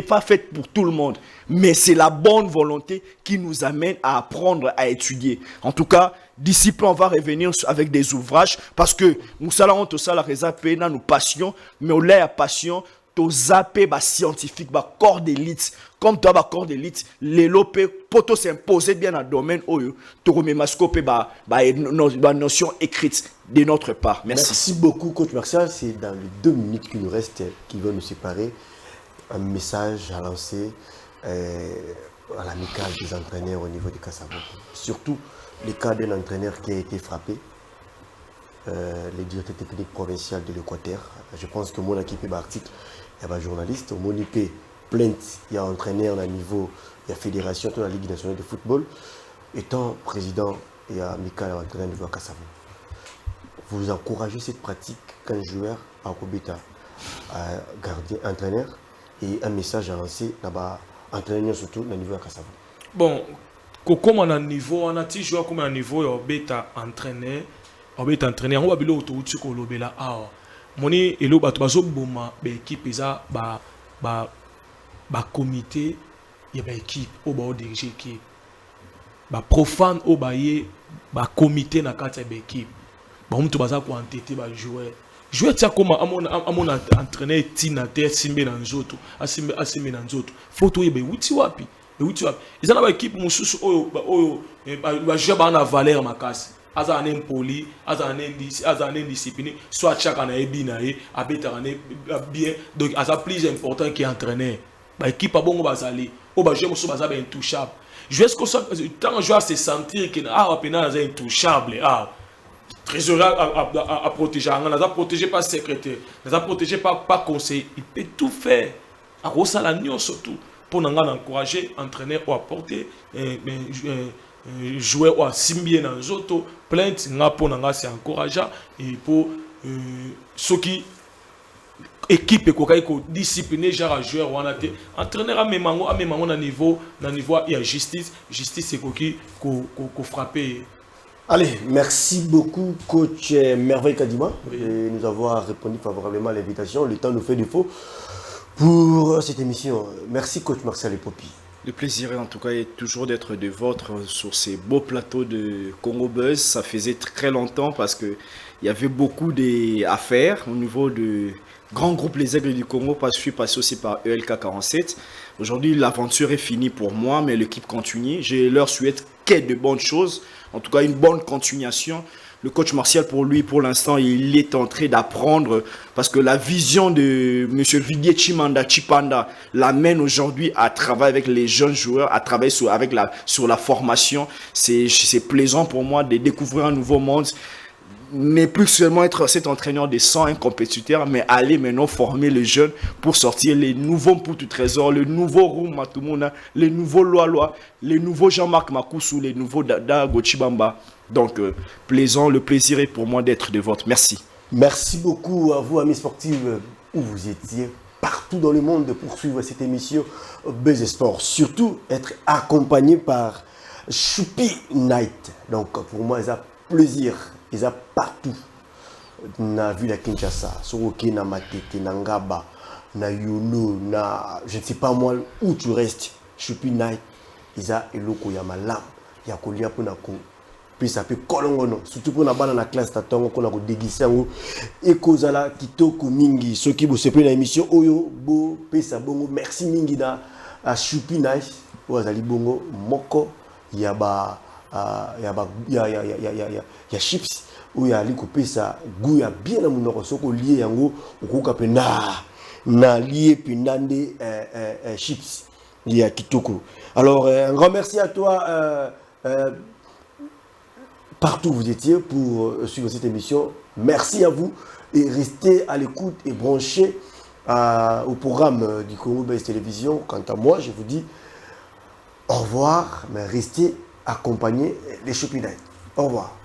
pas faite pour tout le monde, mais c'est la bonne volonté qui nous amène à apprendre à étudier. En tout cas, d'ici peu, on va revenir avec des ouvrages, parce que nous allons tout ça la réserver dans nos passions, mais on a la passion to zappé ba scientifique ba corps d'élite comme toi ba corps d'élite les lopé poto s'imposer bien dans domaine oyo to rememascope ba notion écrite de notre part. Merci beaucoup coach Martial, c'est dans les 2 minutes qui nous restent qui vont nous séparer un message à lancer à l'amicale des entraîneurs au niveau de Kassavo, surtout le cas d'un entraîneur qui a été frappé, les directeurs techniques provinciales de l'Équateur. Je pense que mon équipe est article. Il y a un journaliste, mon IP plainte, il y a un entraîneur à niveau, il y a fédération de la Ligue nationale de football. Étant président, il y a Michael entraîneur de Kassavo. Vous encouragez cette pratique qu'un joueur à Kobeta, gardien, entraîneur, et un message à lancer là-bas, entraîneur surtout au niveau de Kassavo. Bon, comme on a un niveau, on a petit joueur comme un niveau, il y a bêta entraîneur, on va bien autour de l'obéla. Moni elo bato bazo boma ba équipe eza ba comité ya ba équipe o ba diriger équipe ba profane o ba ye ba comité na kati ya ba équipe ba mutu baza ko entêter ba joueur tia comme amon entraîneur tina te simbe na nzoto asimbe na nzoto photo ye ba wuti wapi eza na ba équipe mususu oyo ba joueur ba na valeur makasi aza un impoli, aza un indiscipliné, soit chaque année binae, abeta bien, donc aza plus important qu'entraîneur. Bah équipe a bon bazali, au bas joueur muso baza intouchable. Joueur tant joueur se sentir que apena aza intouchable, trésorier à protéger, on a protégé par secrétaire, on a protégé par conseil, il peut tout faire. À Rosala Nyon surtout pour nous encourager entraîneur ou apporter jouer ou simbier dans les autres plainte nga pour nga c'est encourageant et pour ceux qui équipe ko discipliner genre joueur ou entraîneur à même à niveau il y a justice c'est qui ko frapper. Allez, merci beaucoup coach Merveille Kadima de nous avoir répondu favorablement à l'invitation. Le temps nous fait défaut pour cette émission. Merci coach Martial Epopi. Le plaisir en tout cas est toujours d'être de vôtre sur ces beaux plateaux de Congo Buzz. Ça faisait très longtemps parce qu'il y avait beaucoup d'affaires au niveau de grand groupe Les Aigles du Congo. Parce que je suis passé aussi par ELK 47. Aujourd'hui l'aventure est finie pour moi mais l'équipe continue. Je leur souhaite que de bonnes choses. En tout cas une bonne continuation. Le coach Martial, pour lui, pour l'instant, il est en train d'apprendre parce que la vision de M. Vidier Chipanda l'amène aujourd'hui à travailler avec les jeunes joueurs, à travailler sur la formation. C'est plaisant pour moi de découvrir un nouveau monde. Ne plus seulement être cet entraîneur de 101 compétiteurs, mais aller maintenant former les jeunes pour sortir les nouveaux Mputu Trésor, les nouveaux Roum Matumuna, les nouveaux Loa, les nouveaux Jean-Marc Makoussou, les nouveaux Dada Gochibamba. Donc, plaisant, le plaisir est pour moi d'être de votre. Merci. Merci beaucoup à vous, amis sportifs, où vous étiez partout dans le monde de poursuivre cette émission Buzz Sport. Surtout être accompagné par Choupi Night. Donc pour moi, ils ont plaisir, ils ont partout. Na ville à Kinshasa, Soroke, na Matete, na Ngaba, na Yolo, na je ne sais pas moi où tu restes. Choupi Night, ils ont eloko ya malam, ya kolia pour nako. Puis ça peut kolongono, surtout pour na bana na classe tatongo ko na ko déguiser ngo et kozala kitoko mingi. Ceux qui vous se plaît dans l'émission Oyo bo pesa bongo, merci mingi na a Choupi Night, ozali bongo moko ya ba ya chips ou ya liko pesa goût ya bien na munoko soko lié yango okoka pe na lié pinande chips lié à kitoko. Alors un grand merci à toi partout où vous étiez pour suivre cette émission. Merci à vous et restez à l'écoute et branchés au programme du Congo Buzz Télévision. Quant à moi, je vous dis au revoir, mais restez accompagnés des Choupi Night. Au revoir.